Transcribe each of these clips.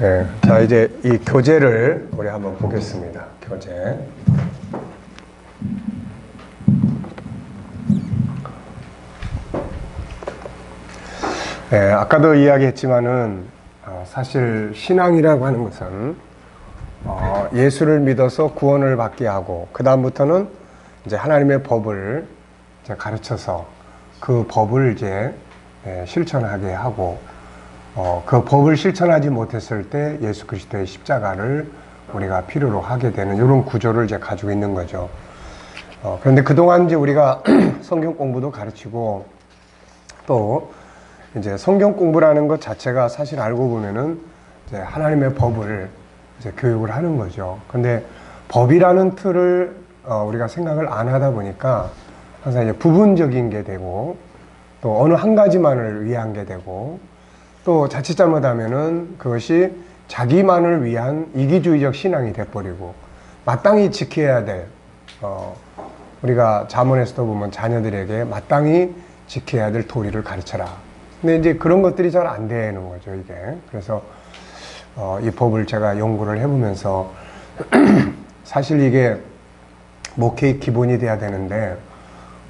네, 자 이제 이 교재를 우리 한번 보겠습니다. 교재. 네, 아까도 이야기했지만은 사실 신앙이라고 하는 것은 예수를 믿어서 구원을 받게 하고 그 다음부터는 이제 하나님의 법을 이제 가르쳐서 그 법을 이제 실천하게 하고 그 법을 실천하지 못했을 때 예수 그리스도의 십자가를 우리가 필요로 하게 되는 이런 구조를 이제 가지고 있는 거죠. 그런데 그동안 이제 우리가 성경 공부도 가르치고 또 이제 성경 공부라는 것 자체가 사실 알고 보면은 이제 하나님의 법을 이제 교육을 하는 거죠. 근데 법이라는 틀을 우리가 생각을 안 하다 보니까 항상 이제 부분적인 게 되고 또 어느 한 가지만을 위한 게 되고 또 자칫 잘못하면은 그것이 자기만을 위한 이기주의적 신앙이 돼버리고 마땅히 지켜야 될 우리가 잠언에서도 보면 자녀들에게 마땅히 지켜야 될 도리를 가르쳐라. 근데 이제 그런 것들이 잘 안 되는 거죠, 이게. 그래서 이 법을 제가 연구를 해보면서 사실 이게 목회의 기본이 돼야 되는데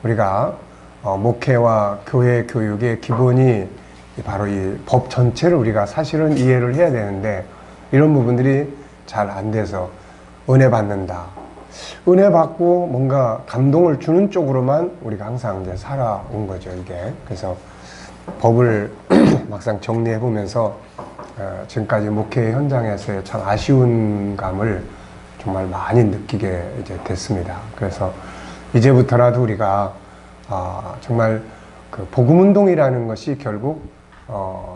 우리가 목회와 교회 교육의 기본이 바로 이 법 전체를 우리가 사실은 이해를 해야 되는데 이런 부분들이 잘 안 돼서 은혜 받는다. 은혜 받고 뭔가 감동을 주는 쪽으로만 우리가 항상 이제 살아온 거죠, 이게. 그래서 법을 막상 정리해 보면서 지금까지 목회 현장에서의 참 아쉬운 감을 정말 많이 느끼게 이제 됐습니다. 그래서 이제부터라도 우리가 정말 그 복음운동이라는 것이 결국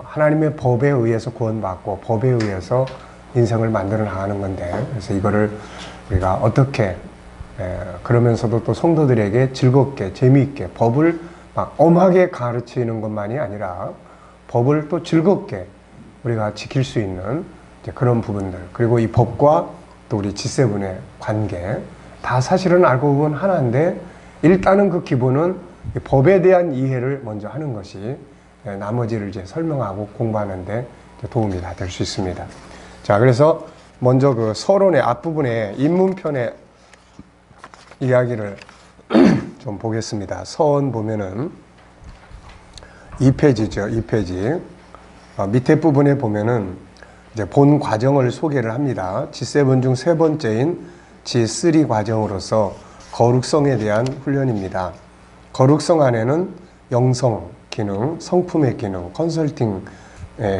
하나님의 법에 의해서 구원받고 법에 의해서 인생을 만들어 나가는 건데 그래서 이거를 우리가 어떻게 그러면서도 또 성도들에게 즐겁게 재미있게 법을 막 엄하게 가르치는 것만이 아니라 법을 또 즐겁게 우리가 지킬 수 있는 이제 그런 부분들 그리고 이 법과 또 우리 G7의 관계 다 사실은 알고 보면 하나인데 일단은 그 기본은 이 법에 대한 이해를 먼저 하는 것이 나머지를 이제 설명하고 공부하는데 도움이 다 될 수 있습니다. 자, 그래서 먼저 그 서론의 앞부분에 입문편의 이야기를 좀 보겠습니다. 서원 보면은 2페이지죠. 2페이지. 밑에 부분에 보면은 이제 본 과정을 소개를 합니다. G7 중 세 번째인 G3 과정으로서 거룩성에 대한 훈련입니다. 거룩성 안에는 영성 기능, 성품의 기능, 컨설팅의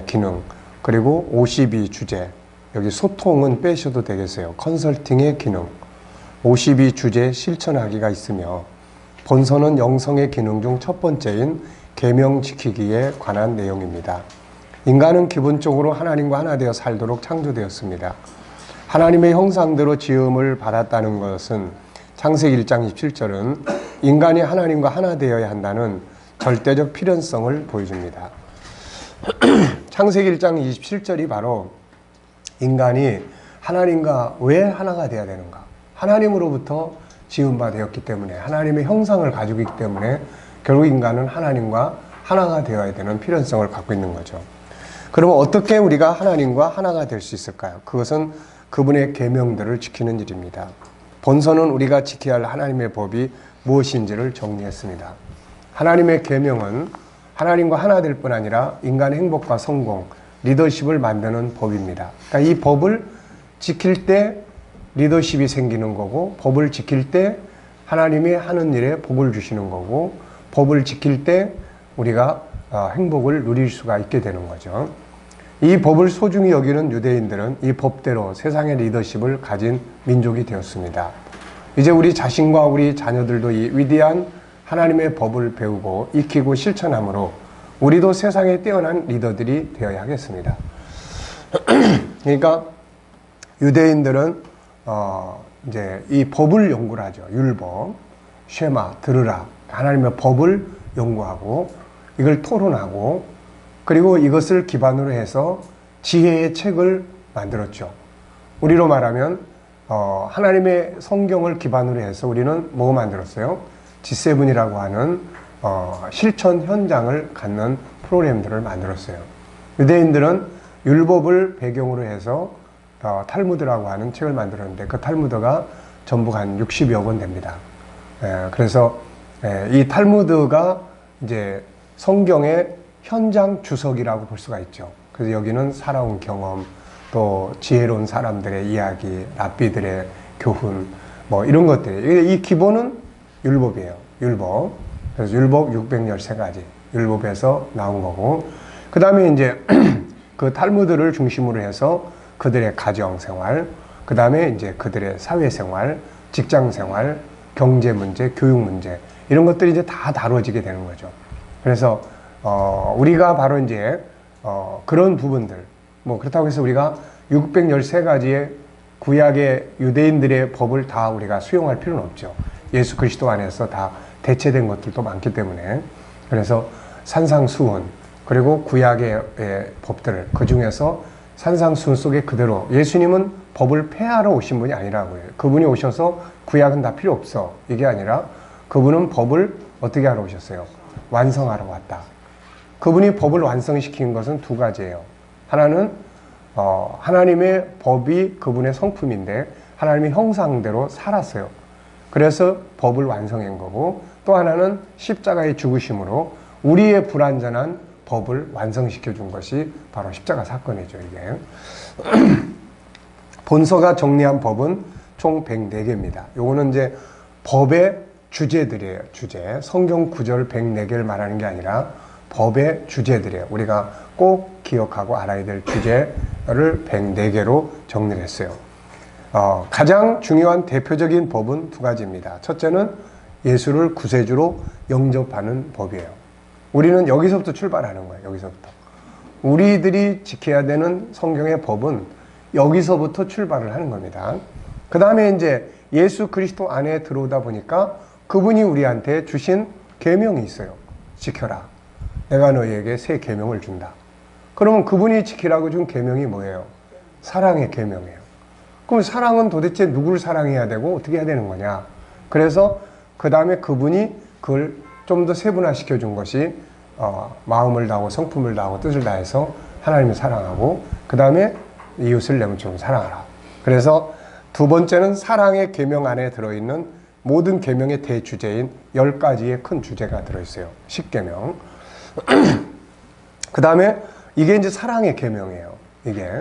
기능, 그리고 52 주제, 여기 소통은 빼셔도 되겠어요. 컨설팅의 기능, 52 주제 실천하기가 있으며 본서는 영성의 기능 중 첫 번째인 계명 지키기에 관한 내용입니다. 인간은 기본적으로 하나님과 하나 되어 살도록 창조되었습니다. 하나님의 형상대로 지음을 받았다는 것은 창세기 1장 27절은 인간이 하나님과 하나 되어야 한다는 절대적 필연성을 보여줍니다. 창세기 1장 27절이 바로 인간이 하나님과 왜 하나가 되어야 되는가? 하나님으로부터 지음바 되었기 때문에 하나님의 형상을 가지고 있기 때문에 결국 인간은 하나님과 하나가 되어야 되는 필연성을 갖고 있는 거죠. 그러면 어떻게 우리가 하나님과 하나가 될 수 있을까요? 그것은 그분의 계명들을 지키는 일입니다. 본서는 우리가 지켜야 할 하나님의 법이 무엇인지를 정리했습니다. 하나님의 계명은 하나님과 하나 될 뿐 아니라 인간의 행복과 성공, 리더십을 만드는 법입니다. 그러니까 이 법을 지킬 때 리더십이 생기는 거고 법을 지킬 때 하나님이 하는 일에 복을 주시는 거고 법을 지킬 때 우리가 행복을 누릴 수가 있게 되는 거죠. 이 법을 소중히 여기는 유대인들은 이 법대로 세상의 리더십을 가진 민족이 되었습니다. 이제 우리 자신과 우리 자녀들도 이 위대한 하나님의 법을 배우고 익히고 실천함으로 우리도 세상에 뛰어난 리더들이 되어야 하겠습니다. 그러니까 유대인들은 이제 이 법을 연구를 하죠. 율법, 쉐마, 들으라. 하나님의 법을 연구하고 이걸 토론하고 그리고 이것을 기반으로 해서 지혜의 책을 만들었죠. 우리로 말하면 하나님의 성경을 기반으로 해서 우리는 뭐 만들었어요? G7이라고 하는 실천 현장을 갖는 프로그램들을 만들었어요. 유대인들은 율법을 배경으로 해서 탈무드라고 하는 책을 만들었는데 그 탈무드가 전부 한 60여 권 됩니다. 그래서 이 탈무드가 이제 성경의 현장 주석이라고 볼 수가 있죠. 그래서 여기는 살아온 경험, 또 지혜로운 사람들의 이야기, 랍비들의 교훈, 뭐 이런 것들이, 이 기본은 율법이에요. 율법. 그래서 율법 613가지 율법에서 나온 거고, 그 다음에 이제 그 탈무드를 중심으로 해서 그들의 가정 생활, 그 다음에 이제 그들의 사회 생활, 직장 생활, 경제 문제, 교육 문제, 이런 것들이 이제 다 다뤄지게 되는 거죠. 그래서 우리가 바로 이제 그런 부분들, 뭐 그렇다고 해서 우리가 613가지의 구약의 유대인들의 법을 다 우리가 수용할 필요는 없죠. 예수 그리스도 안에서 다 대체된 것들도 많기 때문에. 그래서 산상수훈, 그리고 구약의 법들, 그 중에서 산상수훈 속에 그대로, 예수님은 법을 폐하러 오신 분이 아니라고요. 그분이 오셔서 구약은 다 필요 없어, 이게 아니라 그분은 법을 어떻게 하러 오셨어요? 완성하러 왔다. 그분이 법을 완성시킨 것은 두 가지예요. 하나는 하나님의 법이 그분의 성품인데 하나님의 형상대로 살았어요. 그래서 법을 완성한 거고, 또 하나는 십자가의 죽으심으로 우리의 불완전한 법을 완성시켜 준 것이 바로 십자가 사건이죠, 이게. 본서가 정리한 법은 총 104개입니다. 요거는 이제 법의 주제들이에요, 주제. 성경 구절 104개를 말하는 게 아니라 법의 주제들이에요. 우리가 꼭 기억하고 알아야 될 주제를 104개로 정리를 했어요. 가장 중요한 대표적인 법은 두 가지입니다. 첫째는 예수를 구세주로 영접하는 법이에요. 우리는 여기서부터 출발하는 거예요. 여기서부터. 우리들이 지켜야 되는 성경의 법은 여기서부터 출발을 하는 겁니다. 그 다음에 이제 예수 그리스도 안에 들어오다 보니까 그분이 우리한테 주신 계명이 있어요. 지켜라. 내가 너희에게 새 계명을 준다. 그러면 그분이 지키라고 준 계명이 뭐예요? 사랑의 계명이에요. 그럼 사랑은 도대체 누구를 사랑해야 되고 어떻게 해야 되는 거냐? 그래서 그 다음에 그분이 그걸 좀 더 세분화시켜 준 것이 마음을 다하고 성품을 다하고 뜻을 다해서 하나님을 사랑하고, 그 다음에 이웃을 내 몸처럼 사랑하라. 그래서 두 번째는 사랑의 계명 안에 들어있는 모든 계명의 대주제인 10가지의 큰 주제가 들어있어요. 10계명. 그 다음에 이게 이제 사랑의 계명이에요. 이게.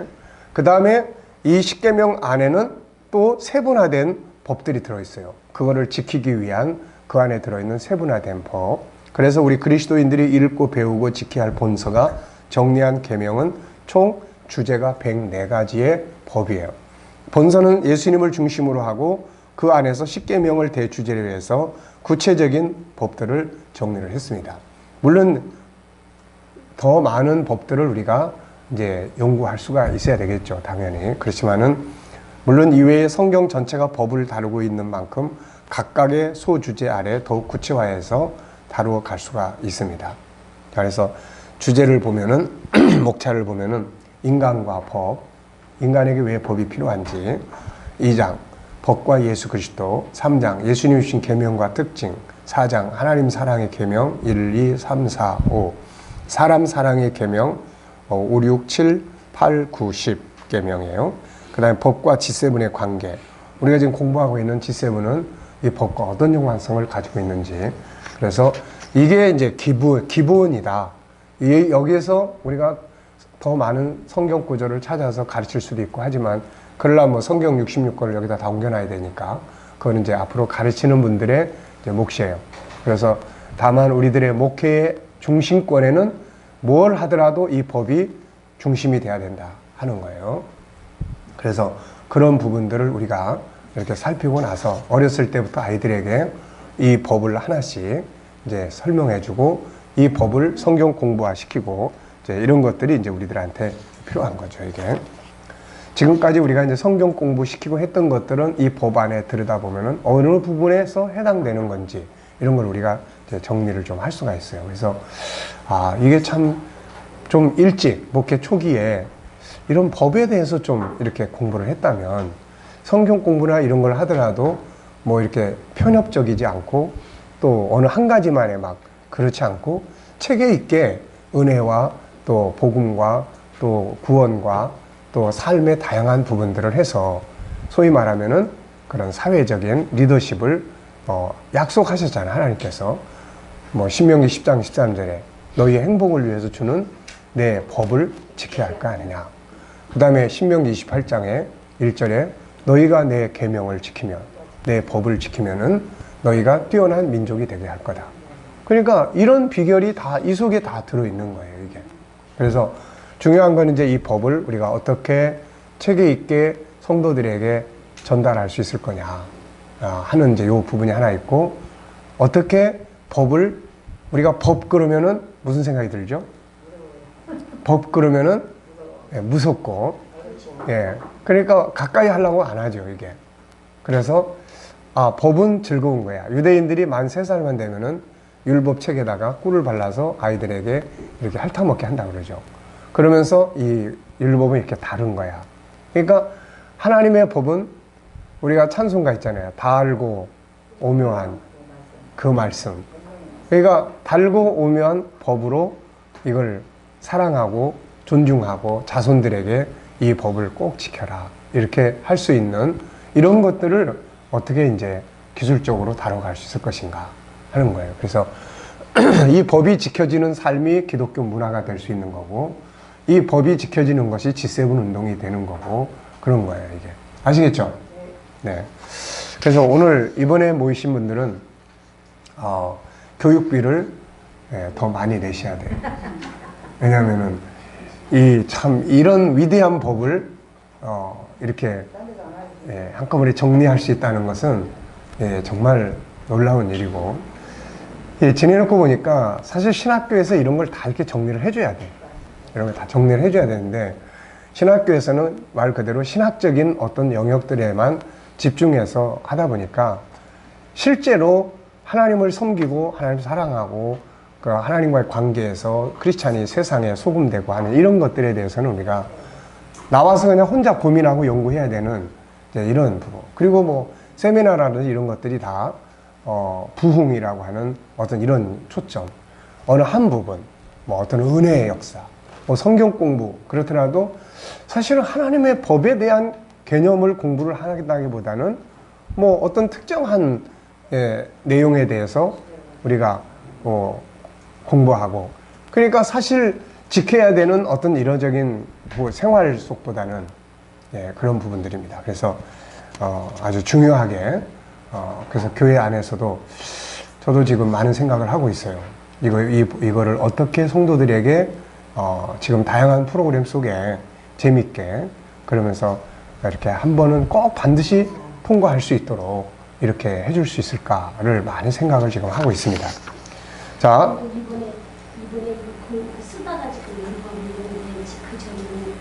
그 다음에 이 10계명 안에는 또 세분화된 법들이 들어있어요. 그거를 지키기 위한 그 안에 들어있는 세분화된 법. 그래서 우리 그리스도인들이 읽고 배우고 지켜야 할 본서가 정리한 계명은 총 주제가 104가지의 법이에요. 본서는 예수님을 중심으로 하고 그 안에서 10계명을 대주제로 해서 구체적인 법들을 정리를 했습니다. 물론 더 많은 법들을 우리가 이제 연구할 수가 있어야 되겠죠, 당연히. 그렇지만은 물론 이외에 성경 전체가 법을 다루고 있는 만큼 각각의 소주제 아래 더욱 구체화해서 다루어 갈 수가 있습니다. 그래서 주제를 보면은 목차를 보면은 인간과 법, 인간에게 왜 법이 필요한지, 2장 법과 예수 그리스도, 3장 예수님이 주신 계명과 특징, 4장 하나님 사랑의 계명 1, 2, 3, 4, 5, 사람 사랑의 계명 5, 6, 7, 8, 9, 10 계명이에요. 그 다음에 법과 G7의 관계, 우리가 지금 공부하고 있는 G7은 이 법과 어떤 연관성을 가지고 있는지, 그래서 이게 이제 기본이다. 여기에서 우리가 더 많은 성경 구절을 찾아서 가르칠 수도 있고 하지만, 그러려면 뭐 성경 66권을 여기다 다 옮겨놔야 되니까 그건 이제 앞으로 가르치는 분들의 이제 몫이에요. 그래서 다만 우리들의 목회의 중심권에는 뭘 하더라도 이 법이 중심이 돼야 된다 하는 거예요. 그래서 그런 부분들을 우리가 이렇게 살피고 나서 어렸을 때부터 아이들에게 이 법을 하나씩 이제 설명해주고 이 법을 성경 공부화시키고 이제 이런 것들이 이제 우리들한테 필요한 거죠, 이게. 지금까지 우리가 이제 성경 공부시키고 했던 것들은 이 법 안에 들여다보면은 어느 부분에서 해당되는 건지 이런 걸 우리가 이제 정리를 좀 할 수가 있어요. 그래서, 이게 참 좀 일찍 목회 초기에 이런 법에 대해서 좀 이렇게 공부를 했다면 성경 공부나 이런 걸 하더라도 뭐 이렇게 편협적이지 않고 또 어느 한 가지만에 막 그렇지 않고 체계 있게 은혜와 또 복음과 또 구원과 또 삶의 다양한 부분들을 해서 소위 말하면은 그런 사회적인 리더십을 약속하셨잖아요. 하나님께서 뭐 신명기 10장 13절에 너희의 행복을 위해서 주는 내 법을 지켜야 할 거 아니냐. 그 다음에 신명기 28장에 1절에 너희가 내 계명을 지키면, 내 법을 지키면은 너희가 뛰어난 민족이 되게 할 거다. 그러니까 이런 비결이 다 이 속에 다 들어있는 거예요, 이게. 그래서 중요한 건 이제 이 법을 우리가 어떻게 체계 있게 성도들에게 전달할 수 있을 거냐 하는 이제 요 부분이 하나 있고, 어떻게 법을 우리가 법 그러면은 무슨 생각이 들죠? 법 그러면은 무섭고, 그러니까 가까이 하려고 안 하죠, 이게. 그래서 법은 즐거운 거야. 유대인들이 만 3살만 되면은 율법 책에다가 꿀을 발라서 아이들에게 이렇게 핥아먹게 한다 그러죠. 그러면서 이 율법은 이렇게 다른 거야. 그러니까 하나님의 법은 우리가 찬송가 있잖아요. 달고 오묘한 그 말씀. 그러니까 달고 오묘한 법으로 이걸 사랑하고 존중하고 자손들에게 이 법을 꼭 지켜라. 이렇게 할 수 있는 이런 것들을 어떻게 이제 기술적으로 다뤄갈 수 있을 것인가 하는 거예요. 그래서 이 법이 지켜지는 삶이 기독교 문화가 될 수 있는 거고, 이 법이 지켜지는 것이 G7 운동이 되는 거고, 그런 거예요, 이게. 아시겠죠? 네. 그래서 오늘 이번에 모이신 분들은 교육비를 더 많이 내셔야 돼요. 왜냐하면은 이런 위대한 법을 이렇게 한꺼번에 정리할 수 있다는 것은 정말 놀라운 일이고, 지내놓고 보니까 사실 신학교에서 이런 걸 다 이렇게 정리를 해줘야 돼. 이런 걸 다 정리를 해줘야 되는데, 신학교에서는 말 그대로 신학적인 어떤 영역들에만 집중해서 하다 보니까 실제로 하나님을 섬기고 하나님을 사랑하고 그 하나님과의 관계에서 크리스찬이 세상에 소금되고 하는 이런 것들에 대해서는 우리가 나와서 그냥 혼자 고민하고 연구해야 되는 이런 부분. 그리고 뭐 세미나라든지 이런 것들이 다 부흥이라고 하는 어떤 이런 초점, 어느 한 부분, 뭐 어떤 은혜의 역사, 뭐 성경 공부, 그렇더라도 사실은 하나님의 법에 대한 개념을 공부를 하다기보다는 뭐 어떤 특정한 내용에 대해서 우리가 공부하고, 그러니까 사실 지켜야 되는 어떤 이론적인 생활 속보다는 그런 부분들입니다. 그래서 아주 중요하게 그래서 교회 안에서도 저도 지금 많은 생각을 하고 있어요. 이거를 어떻게 성도들에게 지금 다양한 프로그램 속에 재밌게, 그러면서 이렇게 한 번은 꼭 반드시 통과할 수 있도록 이렇게 해줄 수 있을까를 많은 생각을 지금 하고 있습니다. 자, 이번에 쓰다가지고 그 전에는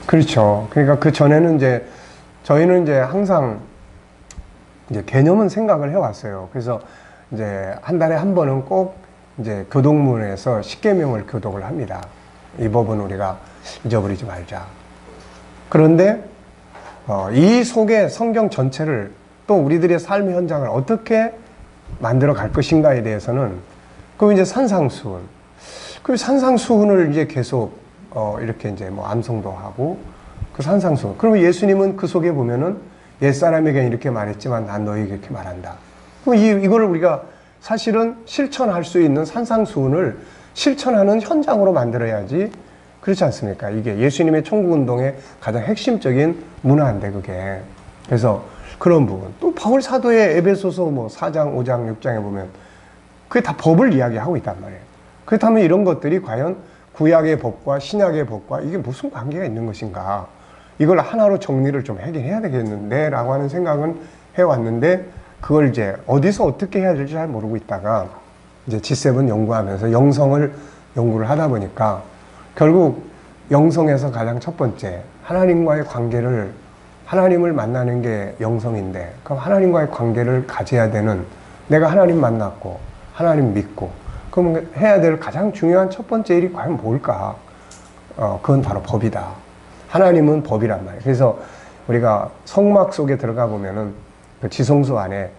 그렇죠. 그러니까 그 전에는 이제 저희는 이제 항상 이제 개념은 생각을 해왔어요. 그래서 이제 한 달에 한 번은 꼭 이제 교독문에서 십계명을 교독을 합니다. 이 법은 우리가 잊어버리지 말자. 그런데 이 속에 성경 전체를 또 우리들의 삶의 현장을 어떻게 만들어 갈 것인가에 대해서는 그 이제 산상수훈, 그 산상수훈을 이제 계속 이렇게 이제 뭐 암송도 하고 그 산상수훈. 그러면 예수님은 그 속에 보면은 옛사람에게 이렇게 말했지만 난 너에게 이렇게 말한다. 그럼 이거를 우리가 사실은 실천할 수 있는 산상수훈을 실천하는 현장으로 만들어야지, 그렇지 않습니까? 이게 예수님의 천국운동의 가장 핵심적인 문화인데, 그게. 그래서 그런 부분. 또 바울 사도의 에베소서 뭐 4장, 5장, 6장에 보면 그게 다 법을 이야기하고 있단 말이에요. 그렇다면 이런 것들이 과연 구약의 법과 신약의 법과 이게 무슨 관계가 있는 것인가? 이걸 하나로 정리를 좀 하긴 해야 되겠는데 라고 하는 생각은 해왔는데, 그걸 이제 어디서 어떻게 해야 될지 잘 모르고 있다가 이제 G7 연구하면서 영성을 연구를 하다 보니까 결국 영성에서 가장 첫 번째, 하나님과의 관계를, 하나님을 만나는 게 영성인데, 그럼 하나님과의 관계를 가져야 되는, 내가 하나님 만났고 하나님 믿고 그럼 해야 될 가장 중요한 첫 번째 일이 과연 뭘까? 그건 바로 법이다. 하나님은 법이란 말이에요. 그래서 우리가 성막 속에 들어가 보면은 그 지성소 안에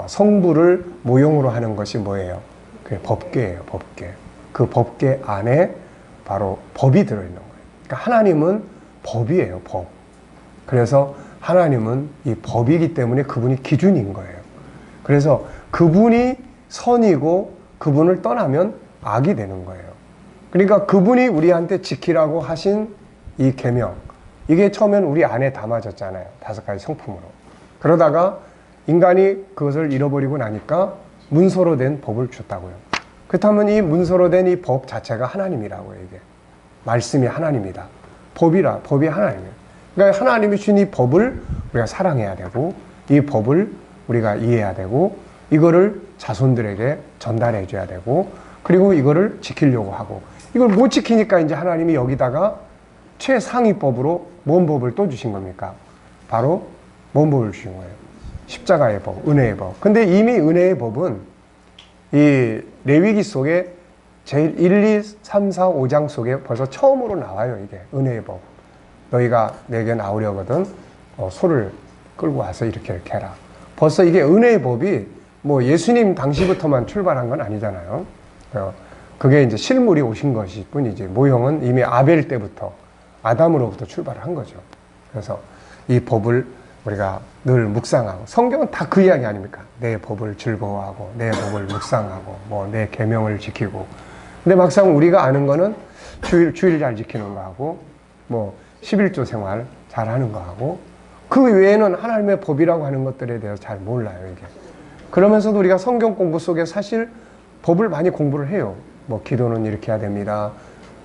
성부를 모형으로 하는 것이 뭐예요? 그게 법궤예요, 법궤. 그 법궤 안에 바로 법이 들어있는 거예요. 그러니까 하나님은 법이에요, 법. 그래서 하나님은 이 법이기 때문에 그분이 기준인 거예요. 그래서 그분이 선이고 그분을 떠나면 악이 되는 거예요. 그러니까 그분이 우리한테 지키라고 하신 이 계명, 이게 처음엔 우리 안에 담아졌잖아요. 5가지 성품으로. 그러다가 인간이 그것을 잃어버리고 나니까 문서로 된 법을 줬다고요. 그렇다면 이 문서로 된 이 법 자체가 하나님이라고요. 이게 말씀이 하나님이다. 법이 하나님이에요. 그러니까 하나님이 주신 이 법을 우리가 사랑해야 되고, 이 법을 우리가 이해해야 되고, 이거를 자손들에게 전달해 줘야 되고, 그리고 이거를 지키려고 하고, 이걸 못 지키니까 이제 하나님이 여기다가 최상위법으로 뭔 법을 또 주신 겁니까? 바로 뭔 법을 주신 거예요? 십자가의 법, 은혜의 법. 근데 이미 은혜의 법은 이 레위기 속에 제일 1, 2, 3, 4, 5장 속에 벌써 처음으로 나와요. 이게 은혜의 법. 너희가 내게 나오려거든 소를 끌고 와서 이렇게 해라. 벌써 이게 은혜의 법이 뭐 예수님 당시부터만 출발한 건 아니잖아요. 그게 이제 실물이 오신 것일 뿐이지, 모형은 이미 아벨 때부터, 아담으로부터 출발한 거죠. 그래서 이 법을 우리가 늘 묵상하고, 성경은 다 그 이야기 아닙니까? 내 법을 즐거워하고, 내 법을 묵상하고, 뭐 내 계명을 지키고. 근데 막상 우리가 아는 거는 주일 잘 지키는 거하고, 뭐 11조 생활 잘 하는 거하고, 그 외에는 하나님의 법이라고 하는 것들에 대해서 잘 몰라요, 이게. 그러면서도 우리가 성경 공부 속에 사실 법을 많이 공부를 해요. 뭐 기도는 이렇게 해야 됩니다.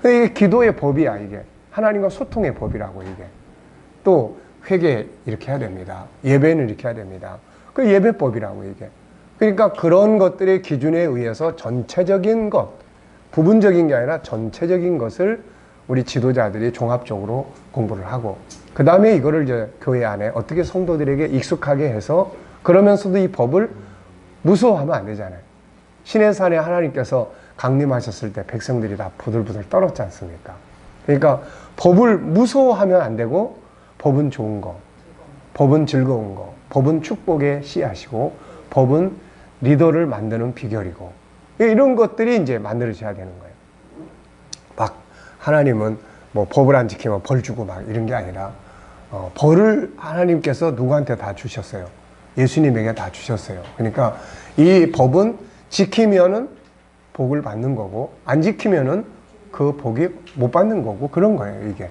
근데 이게 기도의 법이야, 이게. 하나님과 소통의 법이라고, 이게. 또 회개 이렇게 해야 됩니다. 예배는 이렇게 해야 됩니다. 그 예배법이라고, 이게. 그러니까 그런 것들의 기준에 의해서 전체적인 것, 부분적인 게 아니라 전체적인 것을 우리 지도자들이 종합적으로 공부를 하고, 그 다음에 이거를 이제 교회 안에 어떻게 성도들에게 익숙하게 해서, 그러면서도 이 법을 무서워하면 안 되잖아요. 신의 산에 하나님께서 강림하셨을 때 백성들이 다 부들부들 떨었지 않습니까? 그러니까 법을 무서워하면 안 되고, 법은 좋은 거, 법은 즐거운 거, 법은 축복의 씨앗이고, 법은 리더를 만드는 비결이고, 이런 것들이 이제 만들어져야 되는 거예요. 막 하나님은 뭐 법을 안 지키면 벌 주고 막 이런 게 아니라, 벌을 하나님께서 누구한테 다 주셨어요. 예수님에게 다 주셨어요. 그러니까 이 법은 지키면은 복을 받는 거고, 안 지키면은 그 복이 못 받는 거고, 그런 거예요, 이게.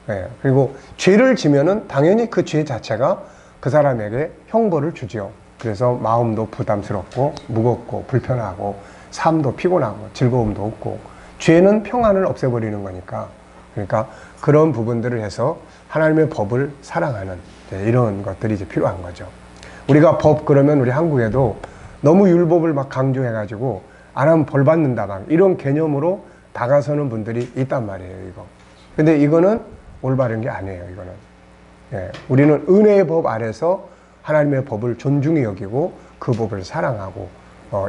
예. 그리고 죄를 지면은 당연히 그 죄 자체가 그 사람에게 형벌을 주지요. 그래서 마음도 부담스럽고, 무겁고, 불편하고, 삶도 피곤하고, 즐거움도 없고, 죄는 평안을 없애버리는 거니까. 그러니까 그런 부분들을 해서 하나님의 법을 사랑하는 이런 것들이 이제 필요한 거죠. 우리가 법 그러면 우리 한국에도 너무 율법을 막 강조해가지고 안 하면 벌 받는다 막 이런 개념으로 다가서는 분들이 있단 말이에요, 이거. 근데 이거는 올바른 게 아니에요, 이거는. 예, 우리는 은혜의 법 아래서 하나님의 법을 존중히 여기고 그 법을 사랑하고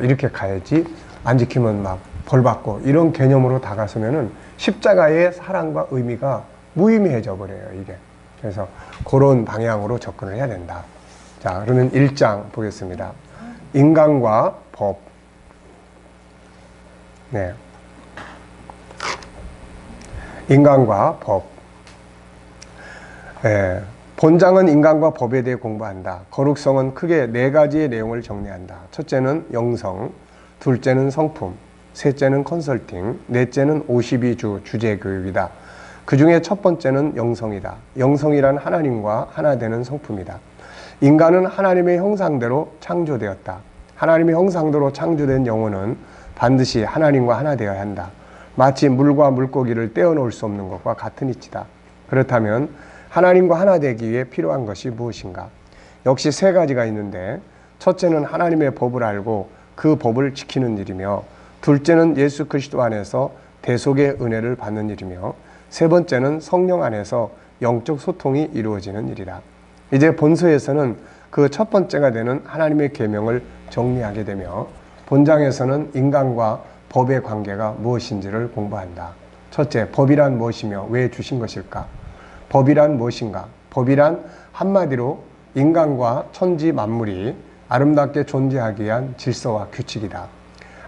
이렇게 가야지, 안 지키면 막 벌 받고 이런 개념으로 다가서면은 십자가의 사랑과 의미가 무의미해져 버려요, 이게. 그래서 그런 방향으로 접근을 해야 된다. 자, 그러면 1장 보겠습니다. 인간과 법. 네. 인간과 법. 예. 본장은 인간과 법에 대해 공부한다. 거룩성은 크게 4가지의 내용을 정리한다. 첫째는 영성, 둘째는 성품, 셋째는 컨설팅, 넷째는 52주 주제교육이다. 그 중에 첫 번째는 영성이다. 영성이란 하나님과 하나 되는 성품이다. 인간은 하나님의 형상대로 창조되었다. 하나님의 형상대로 창조된 영혼은 반드시 하나님과 하나 되어야 한다. 마치 물과 물고기를 떼어놓을 수 없는 것과 같은 이치다. 그렇다면 하나님과 하나 되기 위해 필요한 것이 무엇인가? 역시 3가지가 있는데, 첫째는 하나님의 법을 알고 그 법을 지키는 일이며, 둘째는 예수 그리스도 안에서 대속의 은혜를 받는 일이며, 세 번째는 성령 안에서 영적 소통이 이루어지는 일이다. 이제 본서에서는 그 첫 번째가 되는 하나님의 계명을 정리하게 되며, 본장에서는 인간과 법의 관계가 무엇인지를 공부한다. 첫째, 법이란 무엇이며 왜 주신 것일까? 법이란 무엇인가? 법이란 한마디로 인간과 천지 만물이 아름답게 존재하기 위한 질서와 규칙이다.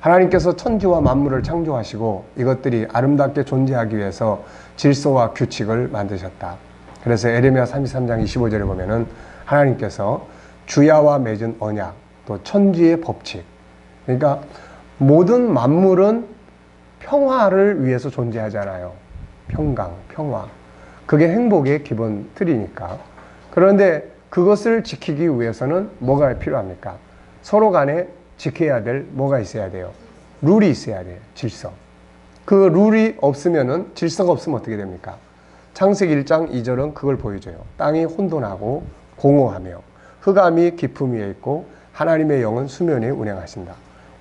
하나님께서 천지와 만물을 창조하시고 이것들이 아름답게 존재하기 위해서 질서와 규칙을 만드셨다. 그래서 에레미야 33장 25절에 보면은 하나님께서 주야와 맺은 언약, 또 천지의 법칙, 그러니까 모든 만물은 평화를 위해서 존재하잖아요. 평강, 평화. 그게 행복의 기본 틀이니까. 그런데 그것을 지키기 위해서는 뭐가 필요합니까? 서로 간에 지켜야 될 뭐가 있어야 돼요? 룰이 있어야 돼요. 질서. 그 룰이 없으면은, 질서가 없으면 어떻게 됩니까? 창세기 1장 2절은 그걸 보여줘요. 땅이 혼돈하고 공허하며 흑암이 깊음 위에 있고 하나님의 영은 수면 위에 운행하신다.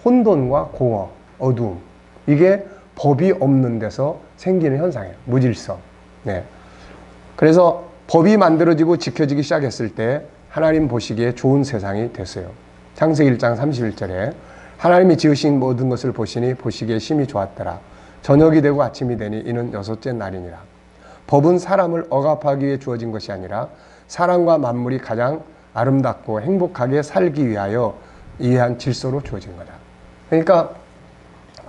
혼돈과 공허, 어두움, 이게 법이 없는 데서 생기는 현상이에요. 무질서. 네. 그래서 법이 만들어지고 지켜지기 시작했을 때 하나님 보시기에 좋은 세상이 됐어요. 창세기 1장 31절에 하나님이 지으신 모든 것을 보시니 보시기에 심히 좋았더라. 저녁이 되고 아침이 되니 이는 여섯째 날이니라. 법은 사람을 억압하기 위해 주어진 것이 아니라 사람과 만물이 가장 아름답고 행복하게 살기 위하여 이해한 질서로 주어진 거다. 그러니까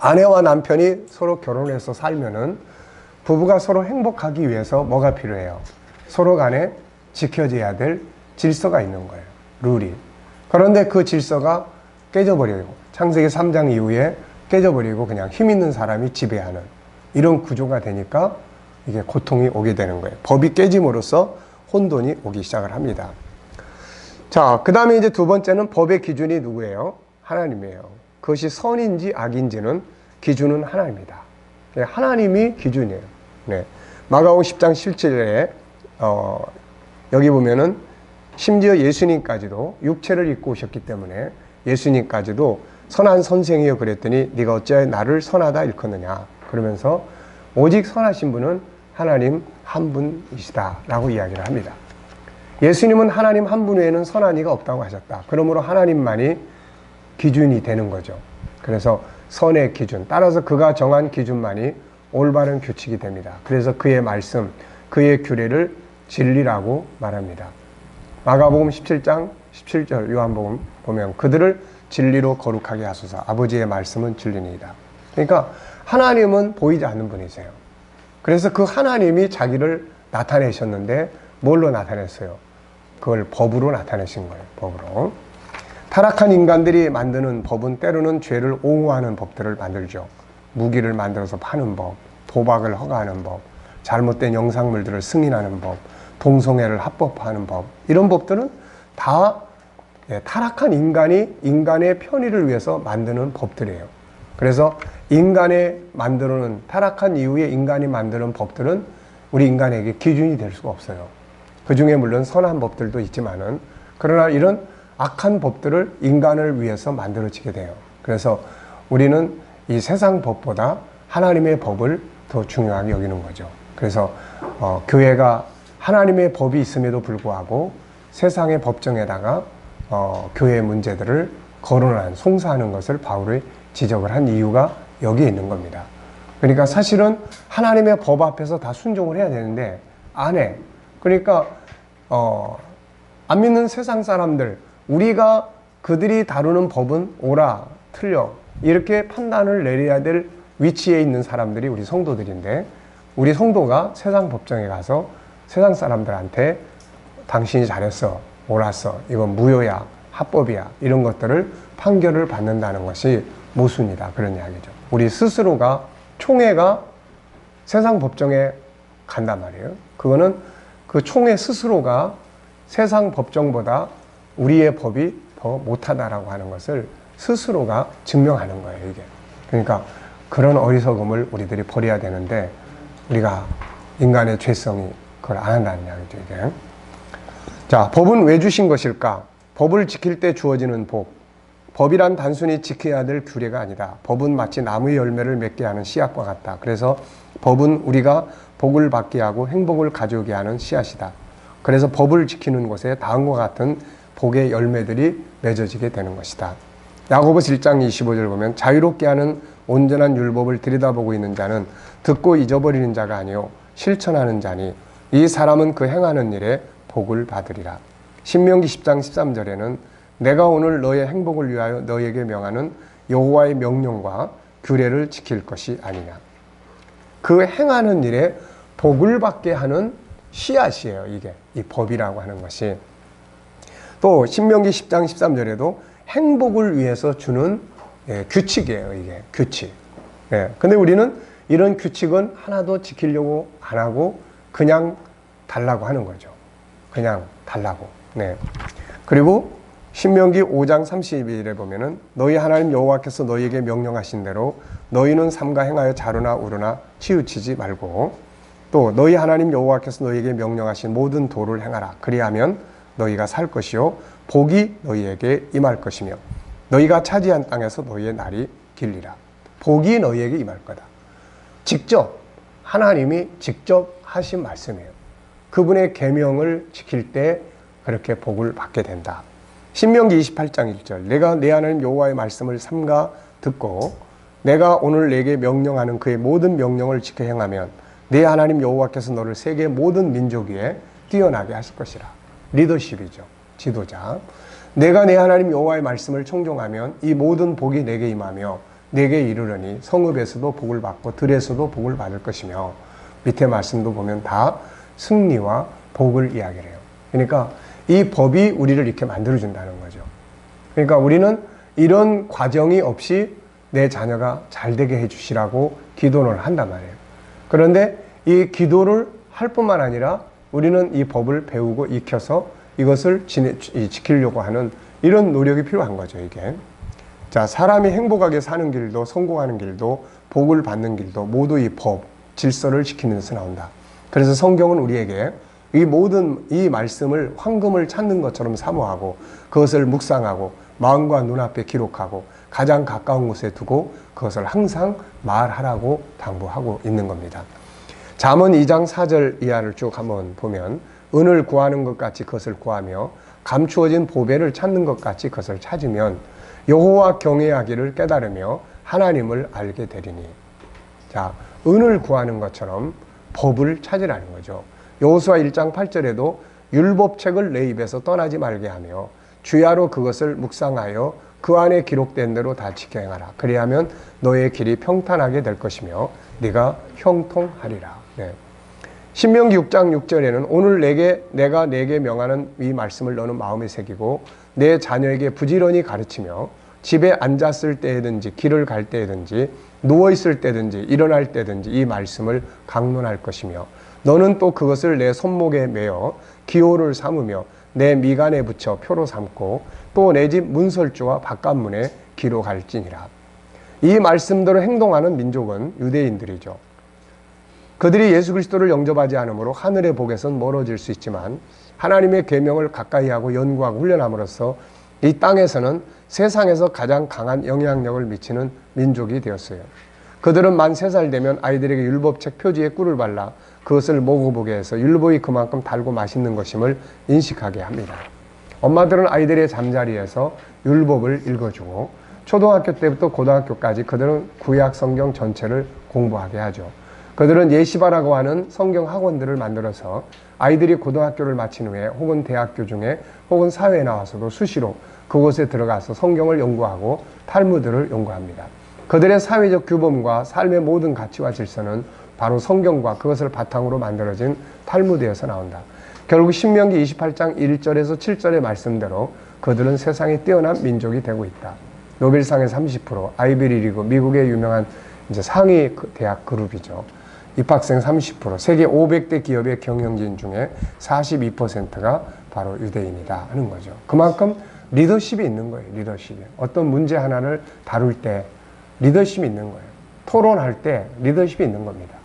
아내와 남편이 서로 결혼해서 살면은 부부가 서로 행복하기 위해서 뭐가 필요해요? 서로 간에 지켜져야 될 질서가 있는 거예요. 룰이. 그런데 그 질서가 깨져버리고 창세기 3장 이후에 깨져버리고 그냥 힘 있는 사람이 지배하는 이런 구조가 되니까 이게 고통이 오게 되는 거예요. 법이 깨짐으로써 혼돈이 오기 시작을 합니다. 자, 그 다음에 이제 두 번째는 법의 기준이 누구예요? 하나님이에요. 그것이 선인지 악인지는 기준은 하나님이다. 하나님이 기준이에요. 네. 마가복음 10장 17절에 여기 보면은 심지어 예수님까지도 육체를 입고 오셨기 때문에 예수님까지도 선한 선생이여 그랬더니 네가 어찌하여 나를 선하다 일컫느냐 그러면서 오직 선하신 분은 하나님 한 분이시다 라고 이야기를 합니다. 예수님은 하나님 한 분 외에는 선한 이가 없다고 하셨다. 그러므로 하나님만이 기준이 되는 거죠. 그래서 선의 기준, 따라서 그가 정한 기준만이 올바른 규칙이 됩니다. 그래서 그의 말씀, 그의 규례를 진리라고 말합니다. 마가복음 17장 17절 요한복음 보면 그들을 진리로 거룩하게 하소서. 아버지의 말씀은 진리니이다. 그러니까 하나님은 보이지 않는 분이세요. 그래서 그 하나님이 자기를 나타내셨는데 뭘로 나타냈어요? 그걸 법으로 나타내신 거예요. 법으로. 타락한 인간들이 만드는 법은 때로는 죄를 옹호하는 법들을 만들죠. 무기를 만들어서 파는 법, 도박을 허가하는 법, 잘못된 영상물들을 승인하는 법, 동성애를 합법화하는 법, 이런 법들은 다 타락한 인간이 인간의 편의를 위해서 만드는 법들이에요. 그래서 인간의 만드는 타락한 이후에 인간이 만드는 법들은 우리 인간에게 기준이 될 수가 없어요. 그 중에 물론 선한 법들도 있지만은 그러나 이런 악한 법들을 인간을 위해서 만들어지게 돼요. 그래서 우리는 이 세상 법보다 하나님의 법을 더 중요하게 여기는 거죠. 그래서 교회가 하나님의 법이 있음에도 불구하고 세상의 법정에다가 교회의 문제들을 거론한, 송사하는 것을 바울이 지적을 한 이유가 여기에 있는 겁니다. 그러니까 사실은 하나님의 법 앞에서 다 순종을 해야 되는데 안 해. 그러니까 안 믿는 세상 사람들, 우리가 그들이 다루는 법은 옳아, 틀려 이렇게 판단을 내려야 될 위치에 있는 사람들이 우리 성도들인데 우리 성도가 세상 법정에 가서 세상 사람들한테 당신이 잘했어, 옳았어, 이건 무효야, 합법이야 이런 것들을 판결을 받는다는 것이 모순이다 그런 이야기죠. 우리 스스로가 총회가 세상 법정에 간단 말이에요. 그거는 그 총회 스스로가 세상 법정보다 우리의 법이 더 못하다라고 하는 것을 스스로가 증명하는 거예요, 이게. 그러니까 그런 어리석음을 우리들이 버려야 되는데 우리가 인간의 죄성이 그걸 안 한다는 이야기죠, 이게. 자, 법은 왜 주신 것일까? 법을 지킬 때 주어지는 복. 법이란 단순히 지켜야 될 규례가 아니다. 법은 마치 나무의 열매를 맺게 하는 씨앗과 같다. 그래서 법은 우리가 복을 받게 하고 행복을 가져오게 하는 씨앗이다. 그래서 법을 지키는 곳에 다음과 같은 복의 열매들이 맺어지게 되는 것이다. 야고보서 1장 25절 보면 자유롭게 하는 온전한 율법을 들여다보고 있는 자는 듣고 잊어버리는 자가 아니요 실천하는 자니 이 사람은 그 행하는 일에 복을 받으리라. 신명기 10장 13절에는 내가 오늘 너의 행복을 위하여 너에게 명하는 여호와의 명령과 규례를 지킬 것이 아니냐. 그 행하는 일에 복을 받게 하는 씨앗이에요. 이게 이 법이라고 하는 것이. 또 신명기 10장 13절에도 행복을 위해서 주는 규칙이에요. 이게 규칙. 근데 우리는 이런 규칙은 하나도 지키려고 안 하고 그냥 달라고 하는 거죠. 그냥 달라고. 그리고 신명기 5장 30일에 보면은 너희 하나님 여호와께서 너희에게 명령하신 대로 너희는 삼가 행하여 자루나 우루나 치우치지 말고, 또 너희 하나님 여호와께서 너희에게 명령하신 모든 도를 행하라. 그리하면 너희가 살 것이요 복이 너희에게 임할 것이며 너희가 차지한 땅에서 너희의 날이 길리라. 복이 너희에게 임할 거다. 직접 하나님이 직접 하신 말씀이에요. 그분의 계명을 지킬 때 그렇게 복을 받게 된다. 신명기 28장 1절 내가 내 하나님 여호와의 말씀을 삼가 듣고 내가 오늘 내게 명령하는 그의 모든 명령을 지켜 행하면 내 하나님 여호와께서 너를 세계 모든 민족 위에 뛰어나게 하실 것이라. 리더십이죠. 지도자. 내가 내 하나님 여호와의 말씀을 청종하면 이 모든 복이 내게 임하며 내게 이르르니 성읍에서도 복을 받고 들에서도 복을 받을 것이며, 밑에 말씀도 보면 다 승리와 복을 이야기를 해요. 그러니까 이 법이 우리를 이렇게 만들어준다는 거죠. 그러니까 우리는 이런 과정이 없이 내 자녀가 잘 되게 해주시라고 기도를 한단 말이에요. 그런데 이 기도를 할 뿐만 아니라 우리는 이 법을 배우고 익혀서 이것을 지키려고 하는 이런 노력이 필요한 거죠, 이게. 자, 사람이 행복하게 사는 길도 성공하는 길도 복을 받는 길도 모두 이 법, 질서를 지키는 데서 나온다. 그래서 성경은 우리에게 이 모든 이 말씀을 황금을 찾는 것처럼 사모하고 그것을 묵상하고 마음과 눈앞에 기록하고 가장 가까운 곳에 두고 그것을 항상 말하라고 당부하고 있는 겁니다. 잠언 2장 4절 이하를 쭉 한번 보면 은을 구하는 것 같이 그것을 구하며 감추어진 보배를 찾는 것 같이 그것을 찾으면 여호와 경외하기를 깨달으며 하나님을 알게 되리니. 자, 은을 구하는 것처럼 법을 찾으라는 거죠. 여호수아 1장 8절에도 율법책을 내 입에서 떠나지 말게 하며 주야로 그것을 묵상하여 그 안에 기록된 대로 다 지켜 행하라. 그리하면 너의 길이 평탄하게 될 것이며 네가 형통하리라. 신명기 6장 6절에는 오늘 내가 내게 명하는 이 말씀을 너는 마음에 새기고 내 자녀에게 부지런히 가르치며 집에 앉았을 때든지 길을 갈 때든지 누워있을 때든지 일어날 때든지 이 말씀을 강론할 것이며 너는 또 그것을 내 손목에 매어 기호를 삼으며 내 미간에 붙여 표로 삼고 또 내 집 문설주와 바깥문에 기록할지니라. 이 말씀대로 행동하는 민족은 유대인들이죠. 그들이 예수 그리스도를 영접하지 않으므로 하늘의 복에선 멀어질 수 있지만 하나님의 계명을 가까이 하고 연구하고 훈련함으로써 이 땅에서는 세상에서 가장 강한 영향력을 미치는 민족이 되었어요. 그들은 만 3살 되면 아이들에게 율법책 표지에 꿀을 발라 그것을 먹어보게 해서 율법이 그만큼 달고 맛있는 것임을 인식하게 합니다. 엄마들은 아이들의 잠자리에서 율법을 읽어주고 초등학교 때부터 고등학교까지 그들은 구약 성경 전체를 공부하게 하죠. 그들은 예시바라고 하는 성경 학원들을 만들어서 아이들이 고등학교를 마친 후에 혹은 대학교 중에 혹은 사회에 나와서도 수시로 그곳에 들어가서 성경을 연구하고 탈무드를 연구합니다. 그들의 사회적 규범과 삶의 모든 가치와 질서는 바로 성경과 그것을 바탕으로 만들어진 탈무드에서 나온다. 결국 신명기 28장 1절에서 7절의 말씀대로 그들은 세상에 뛰어난 민족이 되고 있다. 노벨상의 30%, 아이비리리그, 미국의 유명한 이제 상위 대학 그룹이죠. 입학생 30%, 세계 500대 기업의 경영진 중에 42%가 바로 유대인이다 하는 거죠. 그만큼 리더십이 있는 거예요. 리더십이. 어떤 문제 하나를 다룰 때 리더십이 있는 거예요. 토론할 때 리더십이 있는 겁니다.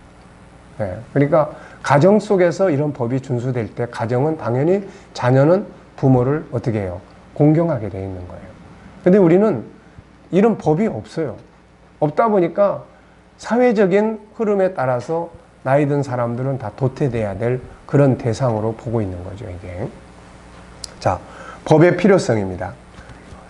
그러니까 가정 속에서 이런 법이 준수될 때 가정은 당연히 자녀는 부모를 어떻게 해요? 공경하게 돼 있는 거예요. 근데 우리는 이런 법이 없어요. 없다 보니까 사회적인 흐름에 따라서 나이 든 사람들은 다 도태돼야 될 그런 대상으로 보고 있는 거죠, 이게. 자, 법의 필요성입니다.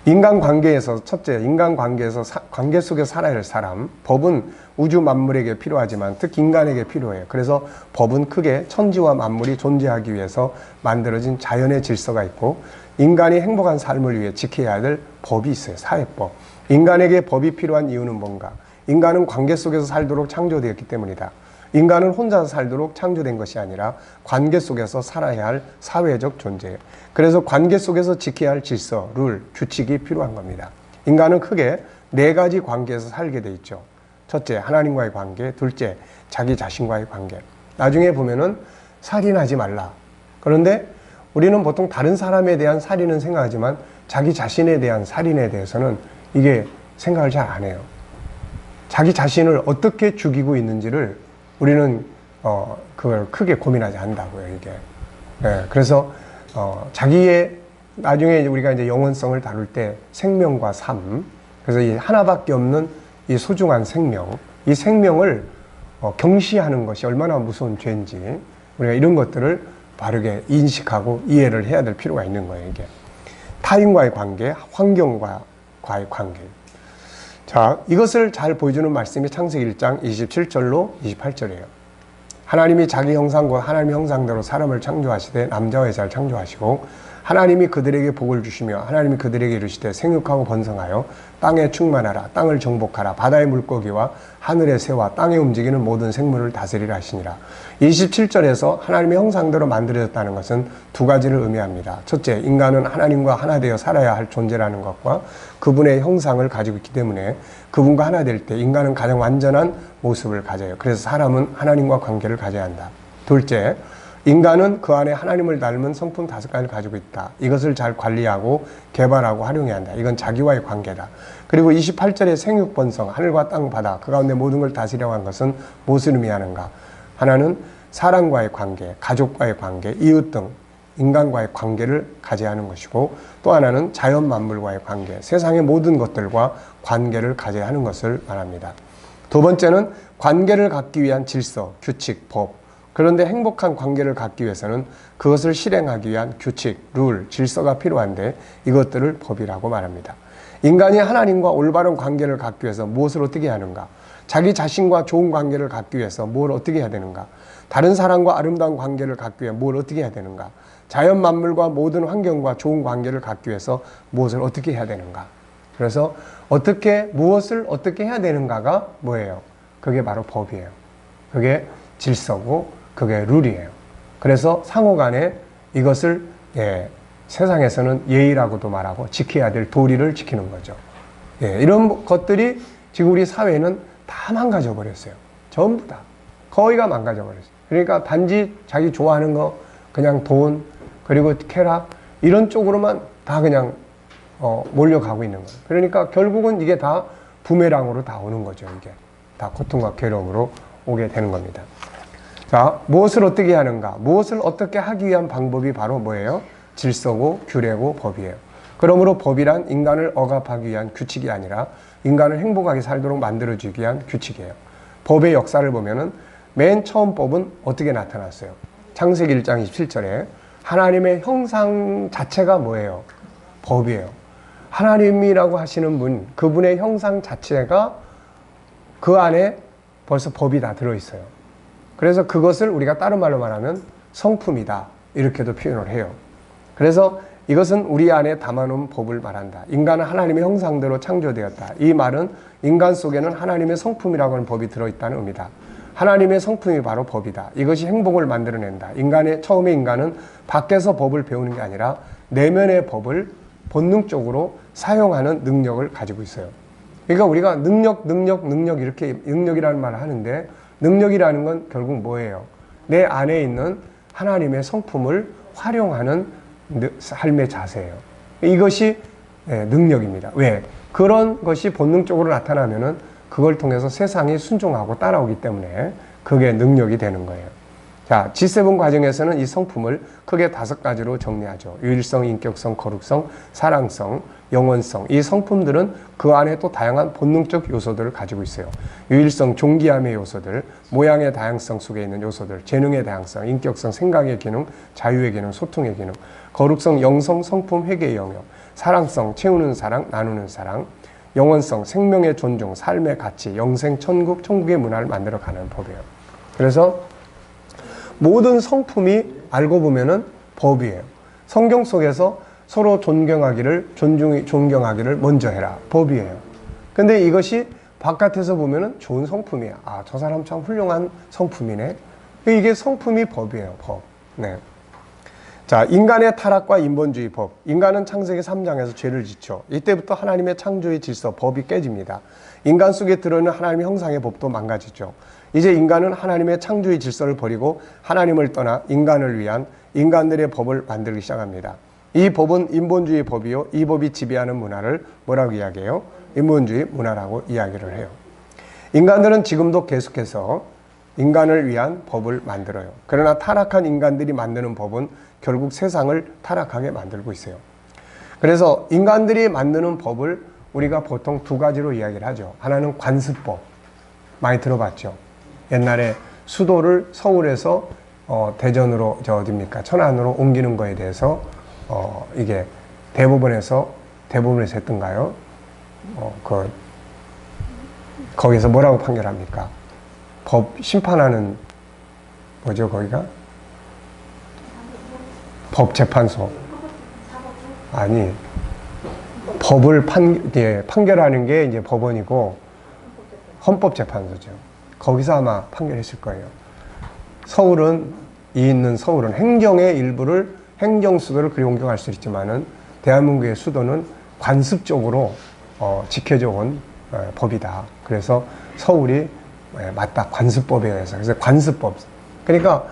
인간관계에서 첫째, 인간관계에서 관계 속에 살아야 할 사람. 법은 우주 만물에게 필요하지만 특히 인간에게 필요해요. 그래서 법은 크게 천지와 만물이 존재하기 위해서 만들어진 자연의 질서가 있고 인간이 행복한 삶을 위해 지켜야 될 법이 있어요. 사회법. 인간에게 법이 필요한 이유는 뭔가? 인간은 관계 속에서 살도록 창조되었기 때문이다. 인간은 혼자서 살도록 창조된 것이 아니라 관계 속에서 살아야 할 사회적 존재예요. 그래서 관계 속에서 지켜야 할 질서, 룰, 규칙이 필요한 겁니다. 인간은 크게 4가지 관계에서 살게 돼 있죠. 첫째, 하나님과의 관계. 둘째, 자기 자신과의 관계. 나중에 보면은 살인하지 말라. 그런데 우리는 보통 다른 사람에 대한 살인은 생각하지만 자기 자신에 대한 살인에 대해서는 이게 생각을 잘 안 해요. 자기 자신을 어떻게 죽이고 있는지를 우리는 그걸 크게 고민하지 않는다고요, 이게. 예, 그래서 자기의 나중에 우리가 이제 영혼성을 다룰 때 생명과 삶, 그래서 이 하나밖에 없는 이 소중한 생명, 이 생명을 경시하는 것이 얼마나 무서운 죄인지 우리가 이런 것들을 바르게 인식하고 이해를 해야 될 필요가 있는 거예요, 이게. 타인과의 관계, 환경과의 관계. 자, 이것을 잘 보여주는 말씀이 창세기 1장 27절로 28절이에요. 하나님이 자기 형상과 하나님의 형상대로 사람을 창조하시되 남자와 여자를 창조하시고 하나님이 그들에게 복을 주시며 하나님이 그들에게 이르시되 생육하고 번성하여 땅에 충만하라. 땅을 정복하라. 바다의 물고기와 하늘의 새와 땅에 움직이는 모든 생물을 다스리라 하시니라. 27절에서 하나님의 형상대로 만들어졌다는 것은 2가지를 의미합니다. 첫째, 인간은 하나님과 하나 되어 살아야 할 존재라는 것과 그분의 형상을 가지고 있기 때문에 그분과 하나 될 때 인간은 가장 완전한 모습을 가져요. 그래서 사람은 하나님과 관계를 가져야 한다. 둘째, 인간은 그 안에 하나님을 닮은 성품 5가지를 가지고 있다. 이것을 잘 관리하고 개발하고 활용해야 한다. 이건 자기와의 관계다. 그리고 28절의 생육번성, 하늘과 땅, 바다, 그 가운데 모든 걸 다스리려고 한 것은 무엇을 의미하는가? 하나는 사람과의 관계, 가족과의 관계, 이웃 등 인간과의 관계를 가져야 하는 것이고 또 하나는 자연 만물과의 관계, 세상의 모든 것들과 관계를 가져야 하는 것을 말합니다. 두 번째는 관계를 갖기 위한 질서, 규칙, 법. 그런데 행복한 관계를 갖기 위해서는 그것을 실행하기 위한 규칙, 룰, 질서가 필요한데 이것들을 법이라고 말합니다. 인간이 하나님과 올바른 관계를 갖기 위해서 무엇을 어떻게 하는가? 자기 자신과 좋은 관계를 갖기 위해서 뭘 어떻게 해야 되는가? 다른 사람과 아름다운 관계를 갖기 위해 뭘 어떻게 해야 되는가? 자연 만물과 모든 환경과 좋은 관계를 갖기 위해서 무엇을 어떻게 해야 되는가? 그래서 무엇을 어떻게 해야 되는가가 뭐예요? 그게 바로 법이에요. 그게 질서고 그게 룰이에요. 그래서 상호 간에 이것을 세상에서는 예의라고도 말하고 지켜야 될 도리를 지키는 거죠. 이런 것들이 지금 우리 사회는 다 망가져 버렸어요. 전부 다. 거의가 망가져 버렸어요. 그러니까 단지 자기 좋아하는 거, 그냥 돈, 그리고 쾌락, 이런 쪽으로만 다 그냥 몰려가고 있는 거예요. 그러니까 결국은 이게 다 부메랑으로 다 오는 거죠. 이게 다 고통과 괴로움으로 오게 되는 겁니다. 자, 무엇을 어떻게 하는가? 무엇을 어떻게 하기 위한 방법이 바로 뭐예요? 질서고 규례고 법이에요. 그러므로 법이란 인간을 억압하기 위한 규칙이 아니라 인간을 행복하게 살도록 만들어주기 위한 규칙이에요. 법의 역사를 보면은 맨 처음 법은 어떻게 나타났어요? 창세기 1장 27절에 하나님의 형상 자체가 뭐예요? 법이에요. 하나님이라고 하시는 분, 그분의 형상 자체가 그 안에 벌써 법이 다 들어있어요. 그래서 그것을 우리가 다른 말로 말하면 성품이다. 이렇게도 표현을 해요. 그래서 이것은 우리 안에 담아놓은 법을 말한다. 인간은 하나님의 형상대로 창조되었다. 이 말은 인간 속에는 하나님의 성품이라고 하는 법이 들어있다는 의미다. 하나님의 성품이 바로 법이다. 이것이 행복을 만들어낸다. 처음에 인간은 밖에서 법을 배우는 게 아니라 내면의 법을 본능적으로 사용하는 능력을 가지고 있어요. 그러니까 우리가 능력 이렇게 능력이라는 말을 하는데 능력이라는 건 결국 뭐예요? 내 안에 있는 하나님의 성품을 활용하는 삶의 자세예요. 이것이 능력입니다. 왜? 그런 것이 본능적으로 나타나면은 그걸 통해서 세상이 순종하고 따라오기 때문에 그게 능력이 되는 거예요. 자, G7 과정에서는 이 성품을 크게 5가지로 정리하죠. 유일성, 인격성, 거룩성, 사랑성, 영원성. 이 성품들은 그 안에 또 다양한 본능적 요소들을 가지고 있어요. 유일성, 존귀함의 요소들, 모양의 다양성 속에 있는 요소들, 재능의 다양성, 인격성, 생각의 기능, 자유의 기능, 소통의 기능, 거룩성, 영성, 성품, 회개의 영역, 사랑성, 채우는 사랑, 나누는 사랑, 영원성, 생명의 존중, 삶의 가치, 영생, 천국, 천국의 문화를 만들어가는 법이에요. 그래서 모든 성품이 알고 보면은 법이에요. 성경 속에서 서로 존경하기를 먼저 해라. 법이에요. 근데 이것이 바깥에서 보면은 좋은 성품이야. 아, 저 사람 참 훌륭한 성품이네. 이게 성품이 법이에요, 법. 네. 자, 인간의 타락과 인본주의 법. 인간은 창세기 3장에서 죄를 짓죠. 이때부터 하나님의 창조의 질서, 법이 깨집니다. 인간 속에 들어있는 하나님의 형상의 법도 망가지죠. 이제 인간은 하나님의 창조의 질서를 버리고 하나님을 떠나 인간을 위한 인간들의 법을 만들기 시작합니다. 이 법은 인본주의 법이요. 이 법이 지배하는 문화를 뭐라고 이야기해요? 인본주의 문화라고 이야기를 해요. 인간들은 지금도 계속해서 인간을 위한 법을 만들어요. 그러나 타락한 인간들이 만드는 법은 결국 세상을 타락하게 만들고 있어요. 그래서 인간들이 만드는 법을 우리가 보통 두 가지로 이야기를 하죠. 하나는 관습법. 많이 들어봤죠. 옛날에 수도를 서울에서 대전으로 어디입니까? 천안으로 옮기는 거에 대해서 이게 대법원에서 했던가요? 거기서 뭐라고 판결합니까? 법 심판하는 뭐죠, 거기가? 법재판소. 아니, 법을 판결하는 게 이제 법원이고 헌법재판소죠. 거기서 아마 판결했을 거예요. 서울은 행정의 일부를 행정수도를 그리 옮겨갈 수 있지만은 대한민국의 수도는 관습적으로 지켜져 온 법이다. 그래서 서울이 맞다. 관습법에 의해서. 그래서 관습법. 그러니까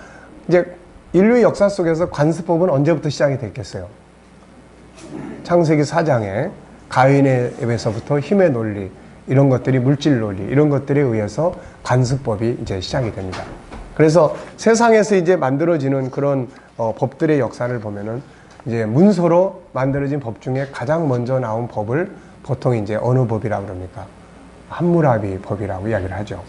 이제 인류의 역사 속에서 관습법은 언제부터 시작이 됐겠어요? 창세기 4장에 가인에서부터 힘의 논리, 이런 것들이 물질 논리, 이런 것들에 의해서 관습법이 이제 시작이 됩니다. 그래서 세상에서 이제 만들어지는 그런 법들의 역사를 보면은 이제 문서로 만들어진 법 중에 가장 먼저 나온 법을 보통 이제 어느 법이라고 그럽니까? 함무라비 법이라고 이야기를 하죠.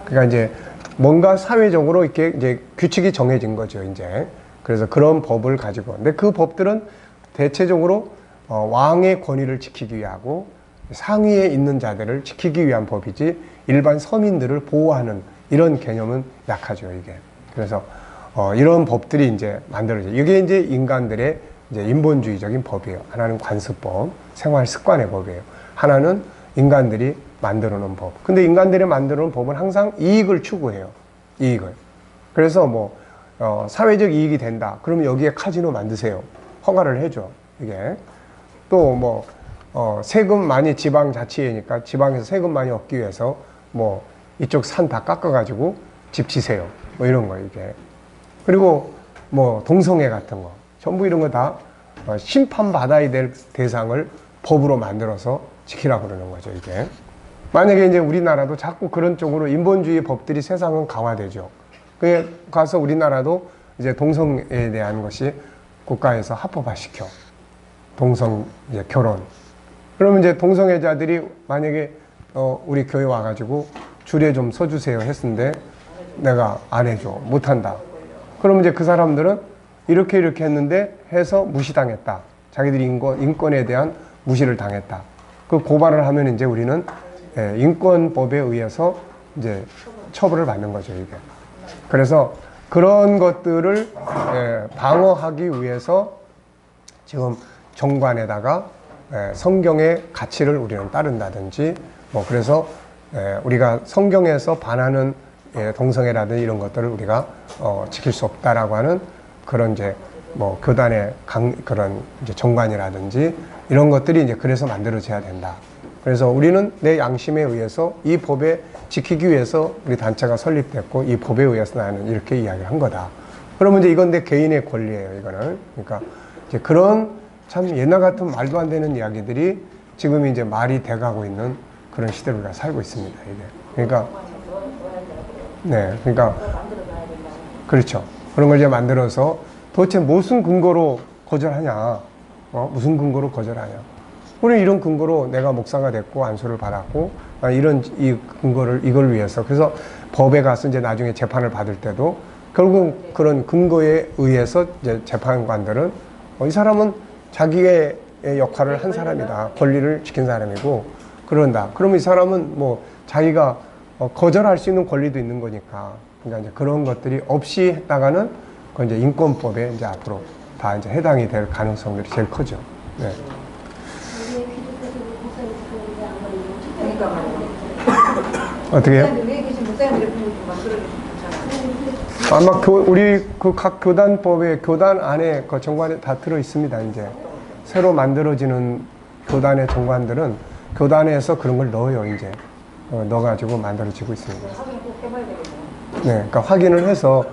그러니까 이제 뭔가 사회적으로 이렇게 이제 규칙이 정해진 거죠, 이제. 그래서 그런 법을 가지고. 근데 그 법들은 대체적으로 왕의 권위를 지키기 위하고 상위에 있는 자들을 지키기 위한 법이지 일반 서민들을 보호하는 이런 개념은 약하죠, 이게. 그래서 이런 법들이 이제 만들어져요. 이게 이제 인간들의 이제 인본주의적인 법이에요. 하나는 관습법, 생활 습관의 법이에요. 하나는 인간들이 만들어 놓은 법. 근데 인간들이 만들어 놓은 법은 항상 이익을 추구해요. 이익을. 그래서 뭐 사회적 이익이 된다. 그러면 여기에 카지노 만드세요. 허가를 해줘. 이게. 또 뭐 세금 많이 지방자치회니까 지방에서 세금 많이 얻기 위해서 뭐 이쪽 산 다 깎아가지고 집 지세요. 뭐 이런 거 이게. 그리고 뭐 동성애 같은 거. 전부 이런 거 다 심판받아야 될 대상을 법으로 만들어서 지키라고 그러는 거죠, 이게. 만약에 이제 우리나라도 자꾸 그런 쪽으로 인본주의 법들이 세상은 강화되죠. 그에 가서 우리나라도 이제 동성애에 대한 것이 국가에서 합법화시켜. 동성 이제 결혼. 그러면 이제 동성애자들이 만약에 우리 교회 와가지고 줄에 좀 서주세요 했는데 내가 안 해줘. 못한다. 그러면 이제 그 사람들은 이렇게 했는데 해서 무시당했다. 자기들이 인권에 대한 무시를 당했다. 그 고발을 하면 이제 우리는 인권법에 의해서 이제 처벌을 받는 거죠, 이게. 그래서 그런 것들을 방어하기 위해서 지금 정관에다가 성경의 가치를 우리는 따른다든지 뭐 그래서 우리가 성경에서 반하는 동성애라든지 이런 것들을 우리가 지킬 수 없다라고 하는 그런 이제 뭐 교단의 그런 이제 정관이라든지 이런 것들이 이제 그래서 만들어져야 된다. 그래서 우리는 내 양심에 의해서 이 법에 지키기 위해서 우리 단체가 설립됐고 이 법에 의해서 나는 이렇게 이야기를 한 거다. 그러면 이제 이건 내 개인의 권리예요, 이거는. 그러니까 이제 그런 참 옛날 같은 말도 안 되는 이야기들이 지금 이제 말이 돼가고 있는 그런 시대를 우리가 살고 있습니다, 이게. 그러니까, 네, 그러니까, 그렇죠. 그런 걸 이제 만들어서 도대체 무슨 근거로 거절하냐? 무슨 근거로 거절하냐? 우리는 이런 근거로 내가 목사가 됐고 안수를 받았고 이 근거를 이걸 위해서 그래서 법에 가서 이제 나중에 재판을 받을 때도 결국 그런 근거에 의해서 이제 재판관들은 이 사람은 자기의 역할을 한 사람이다. 권리를 지킨 사람이고 그런다. 그러면 이 사람은 뭐 자기가 거절할 수 있는 권리도 있는 거니까. 그러니까 이제 그런 것들이 없이 했다가는 그 이제 인권법에 이제 앞으로 다 이제 해당이 될 가능성들이 제일 크죠. 네. 그러니까 말이에요. 어떻게요? 목사님이 계신 목사님들이 좀 만들어주셨잖아요. 아마 우리 그 각 교단법에 교단 안에 그 정관에 다 들어 있습니다. 이제 새로 만들어지는 교단의 정관들은 교단에서 그런 걸 넣어요. 이제 넣어가지고 만들어지고 있습니다. 확인 꼭 해봐야 되겠네요. 네, 그러니까 확인을 해서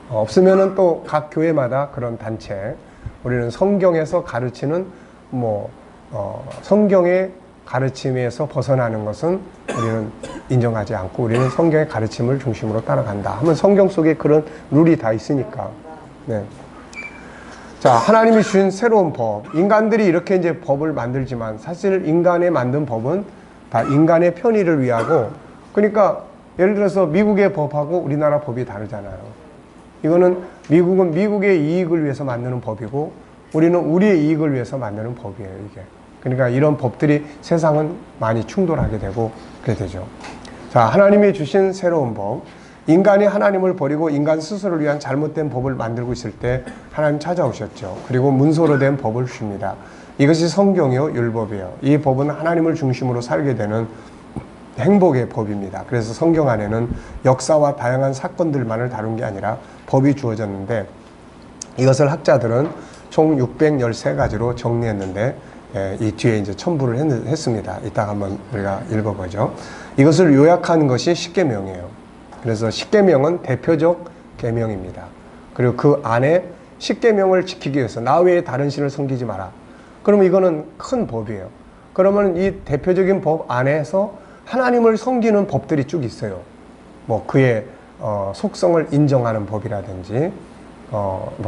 없으면은 또 각 교회마다 그런 단체, 우리는 성경에서 가르치는 성경의 가르침에서 벗어나는 것은 우리는 인정하지 않고 우리는 성경의 가르침을 중심으로 따라간다 하면 성경 속에 그런 룰이 다 있으니까. 네. 자, 하나님이 주신 새로운 법. 인간들이 이렇게 이제 법을 만들지만 사실 인간의 만든 법은 다 인간의 편의를 위하고, 그러니까 예를 들어서 미국의 법하고 우리나라 법이 다르잖아요. 이거는 미국은 미국의 이익을 위해서 만드는 법이고 우리는 우리의 이익을 위해서 만드는 법이에요, 이게. 그러니까 이런 법들이 세상은 많이 충돌하게 되고 그래 되죠. 자, 하나님이 주신 새로운 법. 인간이 하나님을 버리고 인간 스스로를 위한 잘못된 법을 만들고 있을 때 하나님 찾아오셨죠. 그리고 문서로 된 법을 주십니다. 이것이 성경이요, 율법이에요. 이 법은 하나님을 중심으로 살게 되는 행복의 법입니다. 그래서 성경 안에는 역사와 다양한 사건들만을 다룬 게 아니라 법이 주어졌는데 이것을 학자들은 총 613가지로 정리했는데 이 뒤에 이제 첨부를 했습니다. 이따가 한번 우리가 읽어보죠. 이것을 요약한 것이 십계명이에요. 그래서 십계명은 대표적 계명입니다. 그리고 그 안에 십계명을 지키기 위해서 나 외에 다른 신을 섬기지 마라. 그러면 이거는 큰 법이에요. 그러면 이 대표적인 법 안에서 하나님을 섬기는 법들이 쭉 있어요. 그의 속성을 인정하는 법이라든지,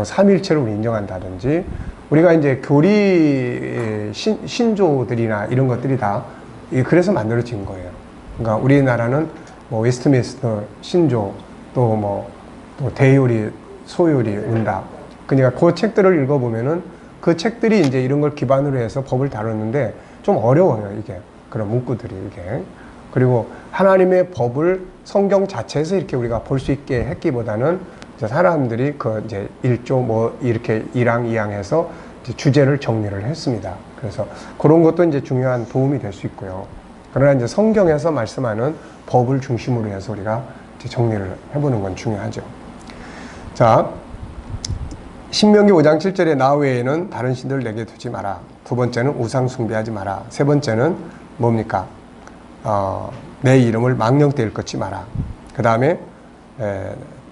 삼일체를 인정한다든지, 우리가 이제 교리 신조들이나 이런 것들이 다 그래서 만들어진 거예요. 그러니까 우리나라는 웨스트민스터 신조, 또 대요리, 소요리, 운다. 그러니까 그 책들을 읽어보면은 그 책들이 이제 이런 걸 기반으로 해서 법을 다루는데 좀 어려워요, 이게. 그런 문구들이, 이게. 그리고 하나님의 법을 성경 자체에서 이렇게 우리가 볼 수 있게 했기보다는 사람들이 이제 1조 이렇게 1항, 2항 해서 주제를 정리를 했습니다. 그래서 그런 것도 이제 중요한 도움이 될 수 있고요. 그러나 이제 성경에서 말씀하는 법을 중심으로 해서 우리가 이제 정리를 해보는 건 중요하죠. 자, 신명기 5장 7절에 나 외에는 다른 신들 내게 두지 마라. 두 번째는 우상 숭배하지 마라. 세 번째는 뭡니까? 내 이름을 망령되이 일컫지 마라. 그 다음에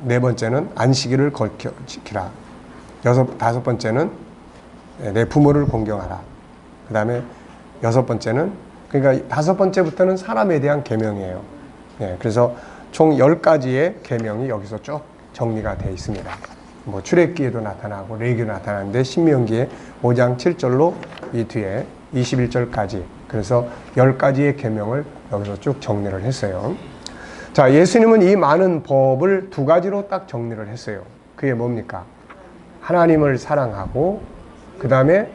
네 번째는 안식일을 걸켜 지키라. 다섯 번째는 내 부모를 공경하라. 그 다음에 여섯 번째는, 그러니까 다섯 번째부터는 사람에 대한 계명이에요. 그래서 총 10가지의 계명이 여기서 쭉 정리가 되어 있습니다. 출애굽기에도 나타나고 레위기에도 나타나는데 신명기에 5장 7절로 이 뒤에 21절까지, 그래서 10가지의 계명을 여기서 쭉 정리를 했어요. 자, 예수님은 이 많은 법을 두 가지로 딱 정리를 했어요. 그게 뭡니까? 하나님을 사랑하고 그 다음에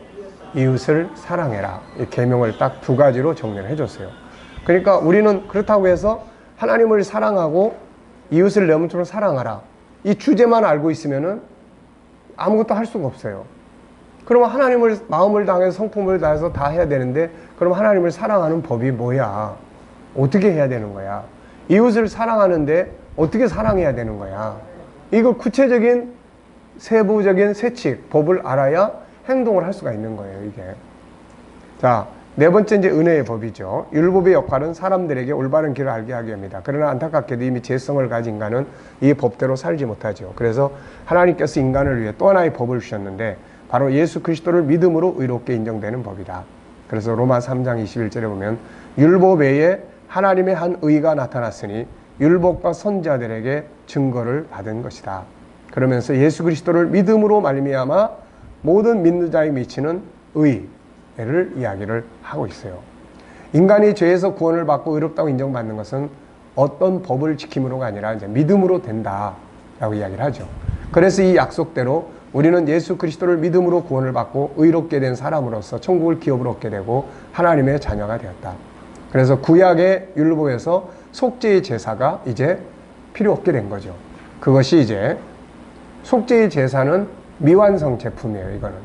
이웃을 사랑해라. 이 계명을 딱 두 가지로 정리를 해줬어요. 그러니까 우리는 그렇다고 해서 하나님을 사랑하고 이웃을 내 몸처럼 사랑하라, 이 주제만 알고 있으면은 아무것도 할 수가 없어요. 그러면 하나님을 마음을 다해서 성품을 다해서 다 해야 되는데, 그럼 하나님을 사랑하는 법이 뭐야? 어떻게 해야 되는 거야? 이웃을 사랑하는데 어떻게 사랑해야 되는 거야? 이거 구체적인 세부적인 세칙, 법을 알아야 행동을 할 수가 있는 거예요, 이게. 자, 네 번째 이제 은혜의 법이죠. 율법의 역할은 사람들에게 올바른 길을 알게 하게 합니다. 그러나 안타깝게도 이미 죄성을 가진 인간은 이 법대로 살지 못하죠. 그래서 하나님께서 인간을 위해 또 하나의 법을 주셨는데 바로 예수 그리스도를 믿음으로 의롭게 인정되는 법이다. 그래서 로마 3장 21절에 보면 율법 외에 하나님의 한 의가 나타났으니 율법과 선지자들에게 증거를 받은 것이다. 그러면서 예수 그리스도를 믿음으로 말미암아 모든 믿는 자에 미치는 의를 이야기를 하고 있어요. 인간이 죄에서 구원을 받고 의롭다고 인정받는 것은 어떤 법을 지킴으로가 아니라 이제 믿음으로 된다라고 이야기를 하죠. 그래서 이 약속대로 우리는 예수 그리스도를 믿음으로 구원을 받고 의롭게 된 사람으로서 천국을 기업으로 얻게 되고 하나님의 자녀가 되었다. 그래서 구약의 율법에서 속죄의 제사가 이제 필요 없게 된 거죠. 그것이 이제 속죄의 제사는 미완성 제품이에요, 이거는.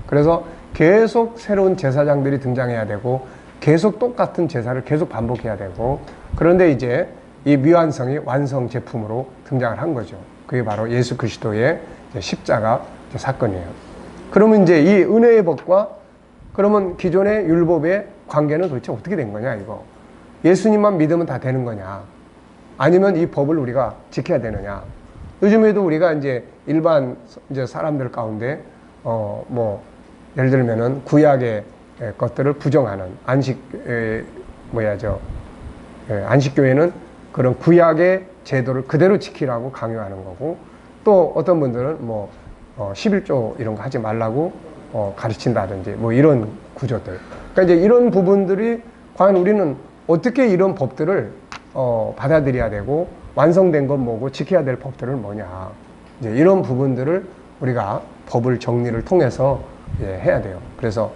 그래서 계속 새로운 제사장들이 등장해야 되고 계속 똑같은 제사를 계속 반복해야 되고, 그런데 이제 이 미완성이 완성 제품으로 등장을 한 거죠. 그게 바로 예수 그리스도의 십자가 사건이에요. 그러면 이제 이 은혜의 법과 그러면 기존의 율법의 관계는 도대체 어떻게 된 거냐, 이거. 예수님만 믿으면 다 되는 거냐? 아니면 이 법을 우리가 지켜야 되느냐? 요즘에도 우리가 이제 일반 이제 사람들 가운데 뭐 예를 들면은 구약의 것들을 부정하는 안식교회는 그런 구약의 제도를 그대로 지키라고 강요하는 거고, 또 어떤 분들은 뭐 11조 이런 거 하지 말라고 가르친다든지 뭐 이런 구조들. 그러니까 이제 이런 부분들이 과연 우리는 어떻게 이런 법들을 받아들여야 되고, 완성된 건 뭐고 지켜야 될 법들은 뭐냐, 이제 이런 부분들을 우리가 법을 정리를 통해서 해야 돼요. 그래서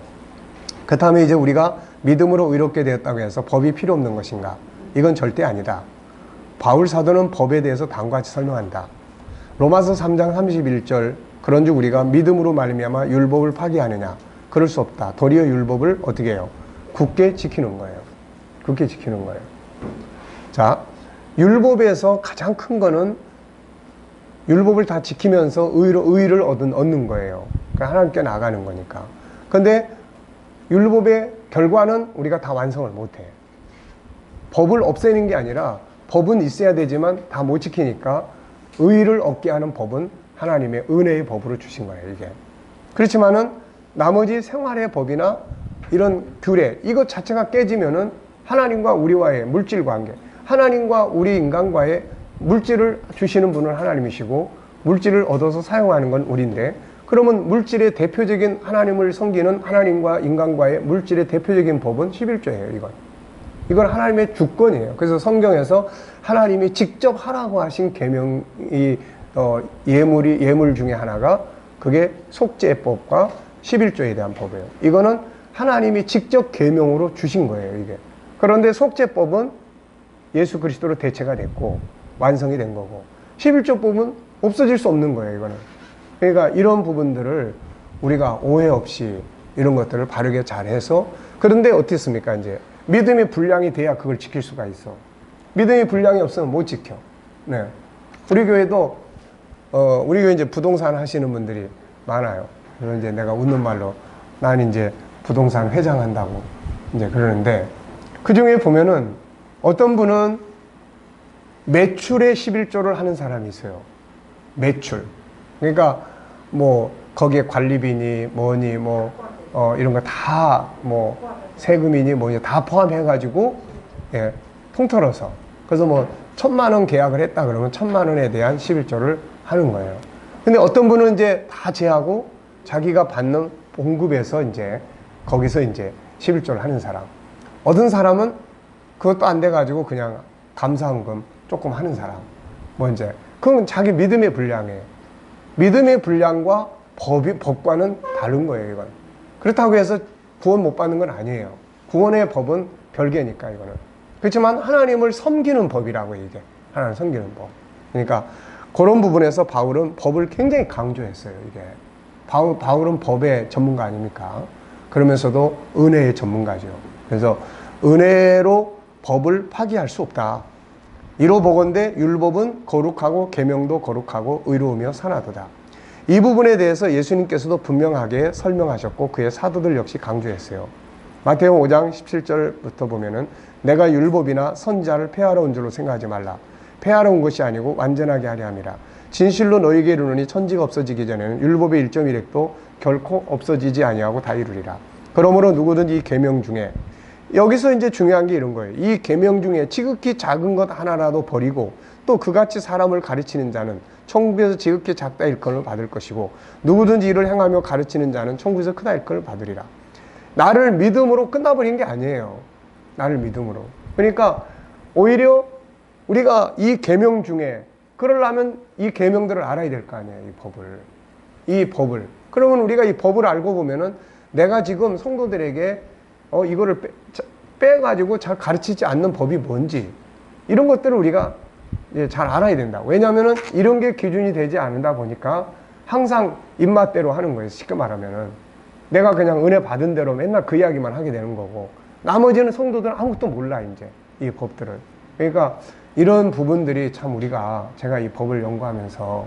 그 다음에 이제 우리가 믿음으로 의롭게 되었다고 해서 법이 필요 없는 것인가? 이건 절대 아니다. 바울 사도는 법에 대해서 다음과 같이 설명한다. 로마서 3장 31절, 그런즉 우리가 믿음으로 말미암아 율법을 파기하느냐? 그럴 수 없다. 도리어 율법을 어떻게 해요? 굳게 지키는 거예요. 굳게 지키는 거예요. 자, 율법에서 가장 큰 거는 율법을 다 지키면서 의를 얻는 거예요. 그러니까 하나님께 나가는 거니까. 근데 율법의 결과는 우리가 다 완성을 못해. 법을 없애는 게 아니라 법은 있어야 되지만 다 못 지키니까 의를 얻게 하는 법은 하나님의 은혜의 법으로 주신 거예요, 이게. 그렇지만은 나머지 생활의 법이나 이런 규례, 이것 자체가 깨지면은 하나님과 우리와의 물질 관계, 하나님과 우리 인간과의 물질을 주시는 분은 하나님이시고 물질을 얻어서 사용하는 건 우리인데, 그러면 물질의 대표적인 하나님을 섬기는 하나님과 인간과의 물질의 대표적인 법은 11조예요, 이건. 이건 하나님의 주권이에요. 그래서 성경에서 하나님이 직접 하라고 하신 계명이 예물 중에 하나가 그게 속죄법과 11조에 대한 법이에요. 이거는 하나님이 직접 계명으로 주신 거예요, 이게. 그런데 속죄법은 예수 그리스도로 대체가 됐고 완성이 된 거고, 11조법은 없어질 수 없는 거예요, 이거는. 그러니까 이런 부분들을 우리가 오해 없이 이런 것들을 바르게 잘해서, 그런데 어떻습니까? 이제 믿음의 분량이 돼야 그걸 지킬 수가 있어. 믿음의 분량이 없으면 못 지켜. 네. 우리 교회도 우리 교회 이제 부동산 하시는 분들이 많아요. 그래서 이제 내가 웃는 말로 난 이제 부동산 회장한다고 이제 그러는데, 그 중에 보면은 어떤 분은 매출에 11조를 하는 사람이 있어요. 매출. 그러니까 뭐 거기에 관리비니 뭐니 뭐 이런 거 다 뭐 세금이니 뭐니 다 포함해가지고 통틀어서, 그래서 뭐 1,000만 원 계약을 했다 그러면 1,000만 원에 대한 11조를 하는 거예요. 근데 어떤 분은 이제 다 제하고 자기가 받는 봉급에서 이제 거기서 이제 11조를 하는 사람. 어떤 사람은 그것도 안 돼가지고 그냥 감사헌금 조금 하는 사람. 뭐 이제 그건 자기 믿음의 분량이에요. 믿음의 분량과 법과는 다른 거예요, 이건. 그렇다고 해서 구원 못 받는 건 아니에요. 구원의 법은 별개니까, 이거는. 그렇지만 하나님을 섬기는 법이라고, 이게. 하나님 섬기는 법. 그러니까 그런 부분에서 바울은 법을 굉장히 강조했어요, 이게. 바울은 법의 전문가 아닙니까? 그러면서도 은혜의 전문가죠. 그래서 은혜로 법을 파기할 수 없다. 이로 보건대 율법은 거룩하고 계명도 거룩하고 의로우며 선하도다. 이 부분에 대해서 예수님께서도 분명하게 설명하셨고 그의 사도들 역시 강조했어요. 마태복음 5장 17절부터 보면은 내가 율법이나 선지자를 폐하러 온 줄로 생각하지 말라. 폐하러 온 것이 아니고 완전하게 하려 함이라. 진실로 너희에게 이르노니 천지가 없어지기 전에는 율법의 1.1획도 결코 없어지지 아니하고 다 이루리라. 그러므로 누구든지 이 계명 중에, 여기서 이제 중요한 게 이런 거예요. 이 계명 중에 지극히 작은 것 하나라도 버리고 또 그같이 사람을 가르치는 자는 천국에서 지극히 작다 일컬을 받을 것이고 누구든지 이를 행하며 가르치는 자는 천국에서 크다 일컬을 받으리라. 나를 믿음으로 끝나버린 게 아니에요. 나를 믿음으로. 그러니까 오히려 우리가 이 계명 중에 그러려면 이 계명들을 알아야 될 거 아니에요. 이 법을. 그러면 우리가 이 법을 알고 보면은 내가 지금 성도들에게 이거를 빼가지고 잘 가르치지 않는 법이 뭔지, 이런 것들을 우리가 잘 알아야 된다. 왜냐하면은 이런 게 기준이 되지 않는다 보니까 항상 입맛대로 하는 거예요. 쉽게 말하면은 내가 그냥 은혜 받은 대로 맨날 그 이야기만 하게 되는 거고, 나머지는 성도들은 아무것도 몰라, 이제. 이 법들을. 그러니까 이런 부분들이 참 우리가, 제가 이 법을 연구하면서,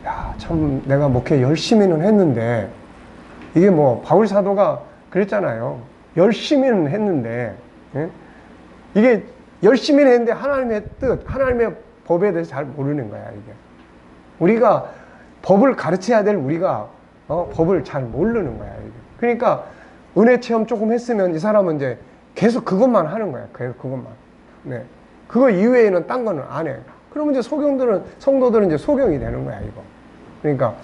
야, 참 내가 목회 열심히는 했는데, 이게 뭐, 바울 사도가 그랬잖아요. 열심히는 했는데, 예? 이게 열심히는 했는데 하나님의 뜻, 하나님의 법에 대해서 잘 모르는 거야, 이게. 우리가 법을 가르쳐야 될 우리가 법을 잘 모르는 거야, 이게. 그러니까 은혜 체험 조금 했으면 이 사람은 이제 계속 그것만 하는 거야. 계속 그것만. 네. 그거 이외에는 딴 거는 안 해. 그러면 이제 성도들은 이제 소경이 되는 거야, 이거. 그러니까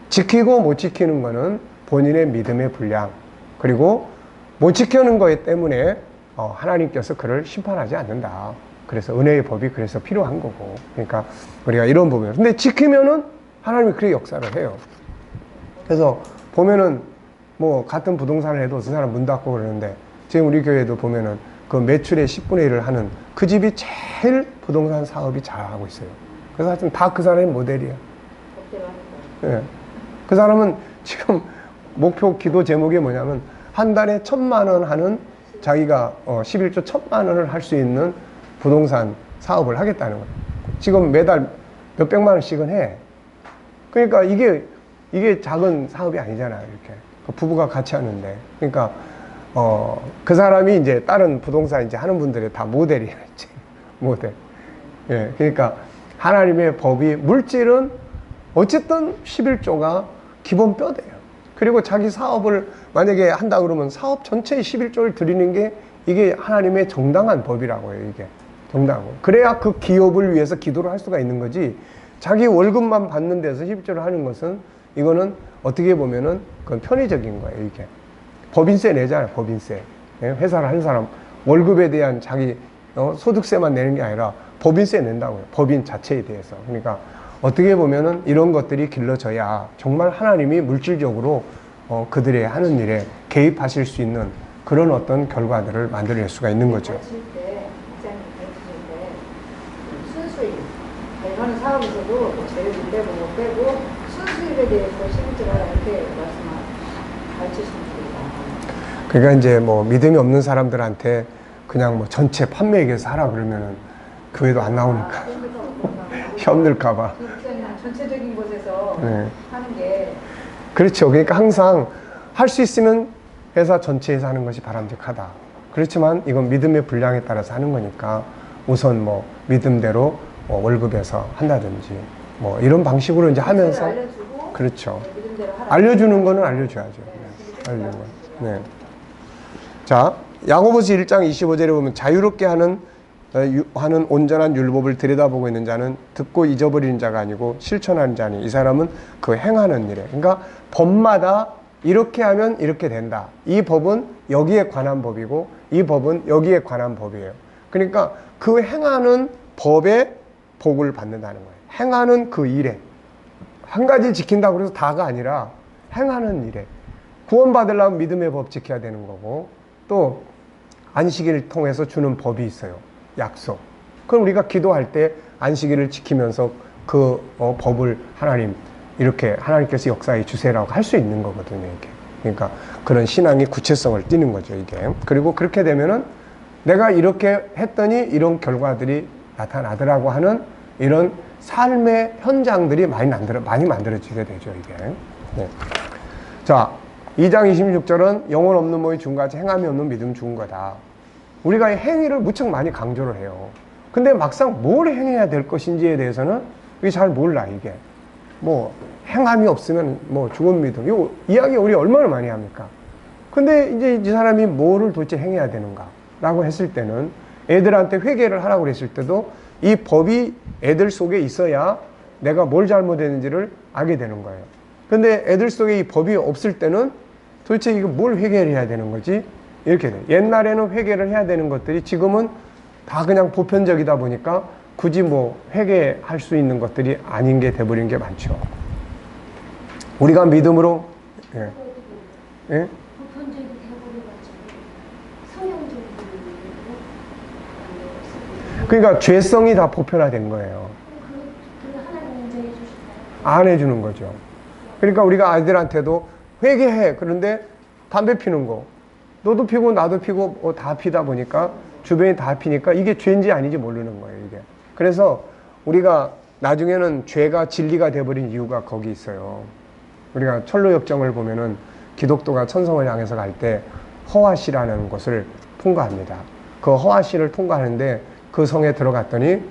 지키고 못 지키는 거는 본인의 믿음의 분량. 그리고 못 지키는 것 때문에 하나님께서 그를 심판하지 않는다. 그래서 은혜의 법이 그래서 필요한 거고. 그러니까 우리가 이런 부분. 근데 지키면은 하나님이 그렇게 역사를 해요. 그래서 보면은 뭐 같은 부동산을 해도 그 사람 문 닫고 그러는데 지금 우리 교회도 보면은 그 매출의 10분의 1을 하는 그 집이 제일 부동산 사업이 잘하고 있어요. 그래서 하여튼 다 그 사람의 모델이에요. 예. 그 사람은 지금 목표 기도 제목이 뭐냐면 한 달에 1,000만 원 하는 자기가 11조 1,000만 원을 할 수 있는 부동산 사업을 하겠다는 거예요. 지금 매달 몇백만 원씩은 해. 그러니까 이게 작은 사업이 아니잖아요, 이렇게. 부부가 같이 하는데. 그러니까, 그 사람이 이제 다른 부동산 이제 하는 분들의 다 모델이야, 이제. 모델. 예. 그러니까 하나님의 법이, 물질은 어쨌든 11조가 기본 뼈대예요. 그리고 자기 사업을 만약에 한다 그러면 사업 전체에 11조를 드리는 게 이게 하나님의 정당한 법이라고 해요, 이게. 정당하고. 그래야 그 기업을 위해서 기도를 할 수가 있는 거지. 자기 월급만 받는 데서 11조를 하는 것은 이거는 어떻게 보면은 그건 편의적인 거예요, 이게. 법인세 내잖아요, 법인세. 회사를 하는 사람 월급에 대한 자기 소득세만 내는 게 아니라 법인세 낸다고요. 법인 자체에 대해서. 그러니까 어떻게 보면은 이런 것들이 길러져야 정말 하나님이 물질적으로 그들의 하는 일에 개입하실 수 있는 그런 어떤 결과들을 만들어낼 수가 있는 거죠. 순수익, 이런 사업에서도 제일 빼고 순수익에 대해서 11조라 이렇게 가르치시면 됩니다. 그러니까 이제 뭐 믿음이 없는 사람들한테 그냥 뭐 전체 판매액에서 하라 그러면은 교회도 안 나오니까. 힘들까봐. 전체적인 곳에서 네. 하는 게. 그렇죠. 그러니까 항상 할 수 있으면 회사 전체에서 하는 것이 바람직하다. 그렇지만 이건 믿음의 분량에 따라서 하는 거니까 우선 뭐 믿음대로 월급에서 한다든지 뭐 이런 방식으로 이제 하면서. 알려주고, 그렇죠. 믿음대로 하라. 알려주는 거는 알려줘야죠. 네. 알려주는 거. 네. 자, 야고보서 1장 25절에 보면 자유롭게 하는 온전한 율법을 들여다보고 있는 자는 듣고 잊어버리는 자가 아니고 실천하는 자니 이 사람은 그 행하는 일에. 그러니까 법마다 이렇게 하면 이렇게 된다. 이 법은 여기에 관한 법이고 이 법은 여기에 관한 법이에요. 그러니까 그 행하는 법에 복을 받는다는 거예요. 행하는 그 일에. 한 가지 지킨다고 해서 다가 아니라 행하는 일에. 구원받으려면 믿음의 법 지켜야 되는 거고 또 안식일을 통해서 주는 법이 있어요. 약속. 그럼 우리가 기도할 때 안식일을 지키면서 그 법을 이렇게 하나님께서 역사해 주세요라고 할 수 있는 거거든요, 이게. 그러니까 그런 신앙의 구체성을 띠는 거죠, 이게. 그리고 그렇게 되면은 내가 이렇게 했더니 이런 결과들이 나타나더라고 하는 이런 삶의 현장들이 많이 만들어지게 되죠, 이게. 네. 자, 2장 26절은 영혼 없는 몸이 죽은 것 같이 행함이 없는 믿음 죽은 거다. 우리가 행위를 무척 많이 강조를 해요. 근데 막상 뭘 행해야 될 것인지에 대해서는 이게 잘 몰라, 이게. 뭐, 행함이 없으면 뭐 죽은 믿음. 이 이야기 우리 얼마나 많이 합니까? 근데 이제 이 사람이 뭐를 도대체 행해야 되는가? 라고 했을 때는 애들한테 회개를 하라고 그랬을 때도 이 법이 애들 속에 있어야 내가 뭘 잘못했는지를 알게 되는 거예요. 근데 애들 속에 이 법이 없을 때는 도대체 이거 뭘 회개를 해야 되는 거지? 이렇게 돼. 옛날에는 회개를 해야 되는 것들이 지금은 다 그냥 보편적이다 보니까 굳이 뭐 회개할 수 있는 것들이 아닌 게 돼버린 게 많죠. 우리가 믿음으로, 예. 예? 보편적이 되어버려가지고 성형적으로 그러니까 죄성이 다 보편화된 거예요. 그 하나님 인정해 주실까요? 안 해주는 거죠. 그러니까 우리가 아이들한테도 회개해. 그런데 담배 피는 거. 너도 피고 나도 피고 다 피다 보니까 주변이 다 피니까 이게 죄인지 아닌지 모르는 거예요, 이게. 그래서 우리가 나중에는 죄가 진리가 돼버린 이유가 거기 있어요. 우리가 철로역정을 보면은 기독도가 천성을 향해서 갈 때 허와시라는 곳을 통과합니다. 그 허와시를 통과하는데 그 성에 들어갔더니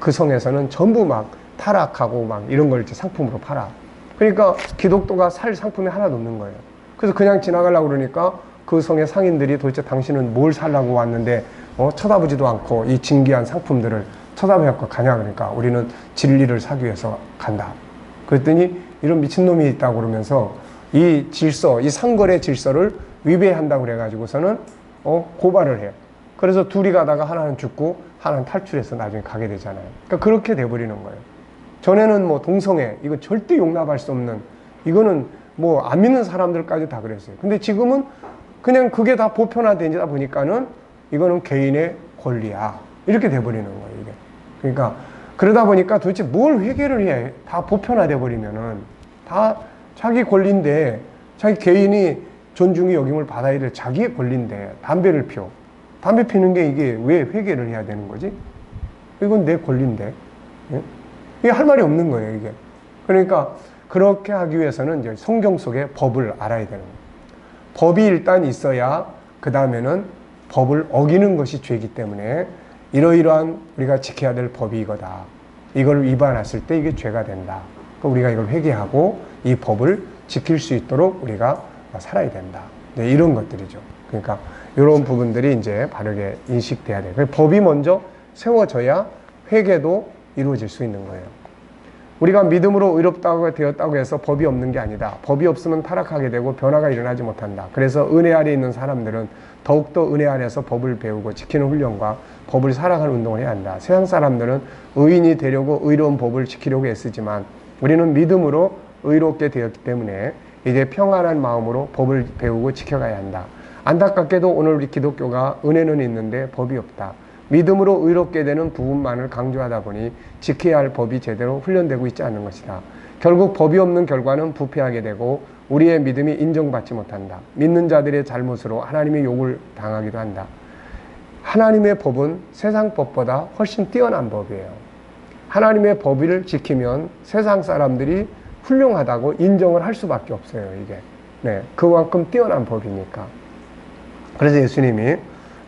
그 성에서는 전부 막 타락하고 막 이런 걸 이제 상품으로 팔아. 그러니까 기독도가 살 상품이 하나도 없는 거예요. 그래서 그냥 지나가려고 그러니까 그 성의 상인들이 도대체 당신은 뭘 살라고 왔는데 쳐다보지도 않고 이 진귀한 상품들을 쳐다보고 가냐 그러니까 우리는 진리를 사기 위해서 간다. 그랬더니 이런 미친놈이 있다고 그러면서 이 질서, 이 상거래 질서를 위배한다고 그래가지고서는 고발을 해요. 그래서 둘이 가다가 하나는 죽고 하나는 탈출해서 나중에 가게 되잖아요. 그러니까 그렇게 돼버리는 거예요. 전에는 뭐 동성애, 이거 절대 용납할 수 없는, 이거는 뭐 안 믿는 사람들까지 다 그랬어요. 근데 지금은 그냥 그게 다 보편화되다 보니까는 이거는 개인의 권리야. 이렇게 돼버리는 거예요, 이게. 그러니까 그러다 보니까 도대체 뭘 회개를 해? 다 보편화돼 버리면은 다 자기 권리인데, 자기 개인이 존중이 여김을 받아야 될 자기의 권리인데 담배를 피워. 담배 피는 게 이게 왜 회개를 해야 되는 거지? 이건 내 권리인데. 예? 이게 할 말이 없는 거예요, 이게. 그러니까 그렇게 하기 위해서는 이제 성경 속의 법을 알아야 되는 거예요. 법이 일단 있어야 그 다음에는 법을 어기는 것이 죄이기 때문에 이러이러한 우리가 지켜야 될 법이 이거다. 이걸 위반했을 때 이게 죄가 된다. 그러니까 우리가 이걸 회개하고 이 법을 지킬 수 있도록 우리가 살아야 된다. 네, 이런 것들이죠. 그러니까 이런 부분들이 이제 바르게 인식돼야 돼요. 법이 먼저 세워져야 회개도 이루어질 수 있는 거예요. 우리가 믿음으로 의롭다고 되었다고 해서 법이 없는 게 아니다. 법이 없으면 타락하게 되고 변화가 일어나지 못한다. 그래서 은혜 아래에 있는 사람들은 더욱더 은혜 아래에서 법을 배우고 지키는 훈련과 법을 살아가는 운동을 해야 한다. 세상 사람들은 의인이 되려고 의로운 법을 지키려고 애쓰지만 우리는 믿음으로 의롭게 되었기 때문에 이제 평안한 마음으로 법을 배우고 지켜가야 한다. 안타깝게도 오늘 우리 기독교가 은혜는 있는데 법이 없다. 믿음으로 의롭게 되는 부분만을 강조하다 보니 지켜야 할 법이 제대로 훈련되고 있지 않는 것이다. 결국 법이 없는 결과는 부패하게 되고 우리의 믿음이 인정받지 못한다. 믿는 자들의 잘못으로 하나님의 욕을 당하기도 한다. 하나님의 법은 세상 법보다 훨씬 뛰어난 법이에요. 하나님의 법을 지키면 세상 사람들이 훌륭하다고 인정을 할 수밖에 없어요, 이게. 네, 그만큼 뛰어난 법이니까. 그래서 예수님이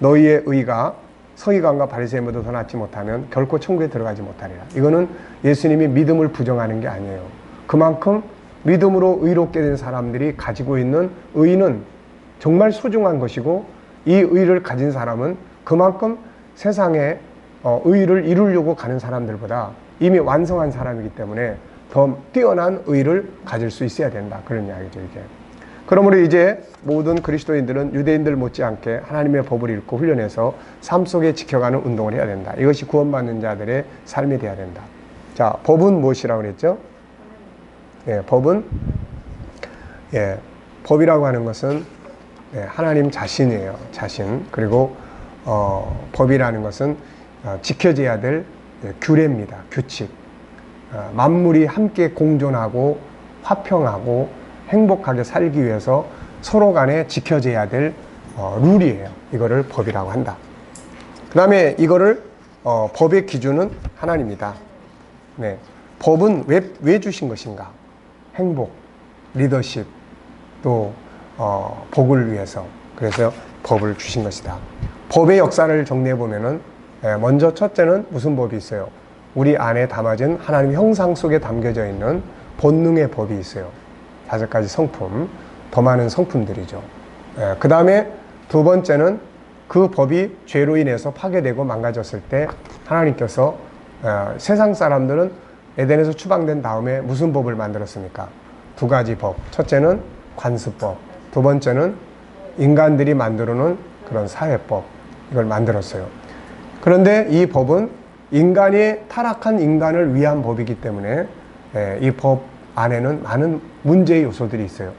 너희의 의가 서기관과 바리새인보다 더 낫지 못하면 결코 천국에 들어가지 못하리라. 이거는 예수님이 믿음을 부정하는 게 아니에요. 그만큼 믿음으로 의롭게 된 사람들이 가지고 있는 의는 정말 소중한 것이고 이 의를 가진 사람은 그만큼 세상에 의를 이루려고 가는 사람들보다 이미 완성한 사람이기 때문에 더 뛰어난 의를 가질 수 있어야 된다. 그런 이야기죠, 이게. 그러므로 이제 모든 그리스도인들은 유대인들 못지않게 하나님의 법을 읽고 훈련해서 삶 속에 지켜가는 운동을 해야 된다. 이것이 구원받는 자들의 삶이 되어야 된다. 자, 법은 무엇이라고 그랬죠? 예, 법은, 법이라고 하는 것은 하나님 자신이에요. 자신. 그리고 법이라는 것은 지켜져야 될 규례입니다. 규칙. 만물이 함께 공존하고 화평하고 행복하게 살기 위해서 서로 간에 지켜져야 될 룰이에요. 이거를 법이라고 한다. 그 다음에 이거를 법의 기준은 하나님이다. 네. 법은 왜 주신 것인가? 행복, 리더십, 또 복을 위해서. 그래서 법을 주신 것이다. 법의 역사를 정리해 보면은 먼저 첫째는 무슨 법이 있어요? 우리 안에 담아진 하나님 형상 속에 담겨져 있는 본능의 법이 있어요. 5가지 성품, 더 많은 성품들이죠. 그 다음에 두 번째는 그 법이 죄로 인해서 파괴되고 망가졌을 때 하나님께서 세상 사람들은 에덴에서 추방된 다음에 무슨 법을 만들었습니까? 2가지 법. 첫째는 관습법. 두 번째는 인간들이 만들어놓은 그런 사회법. 이걸 만들었어요. 그런데 이 법은 인간이 타락한 인간을 위한 법이기 때문에 이 법 안에는 많은 문제의 요소들이 있어요.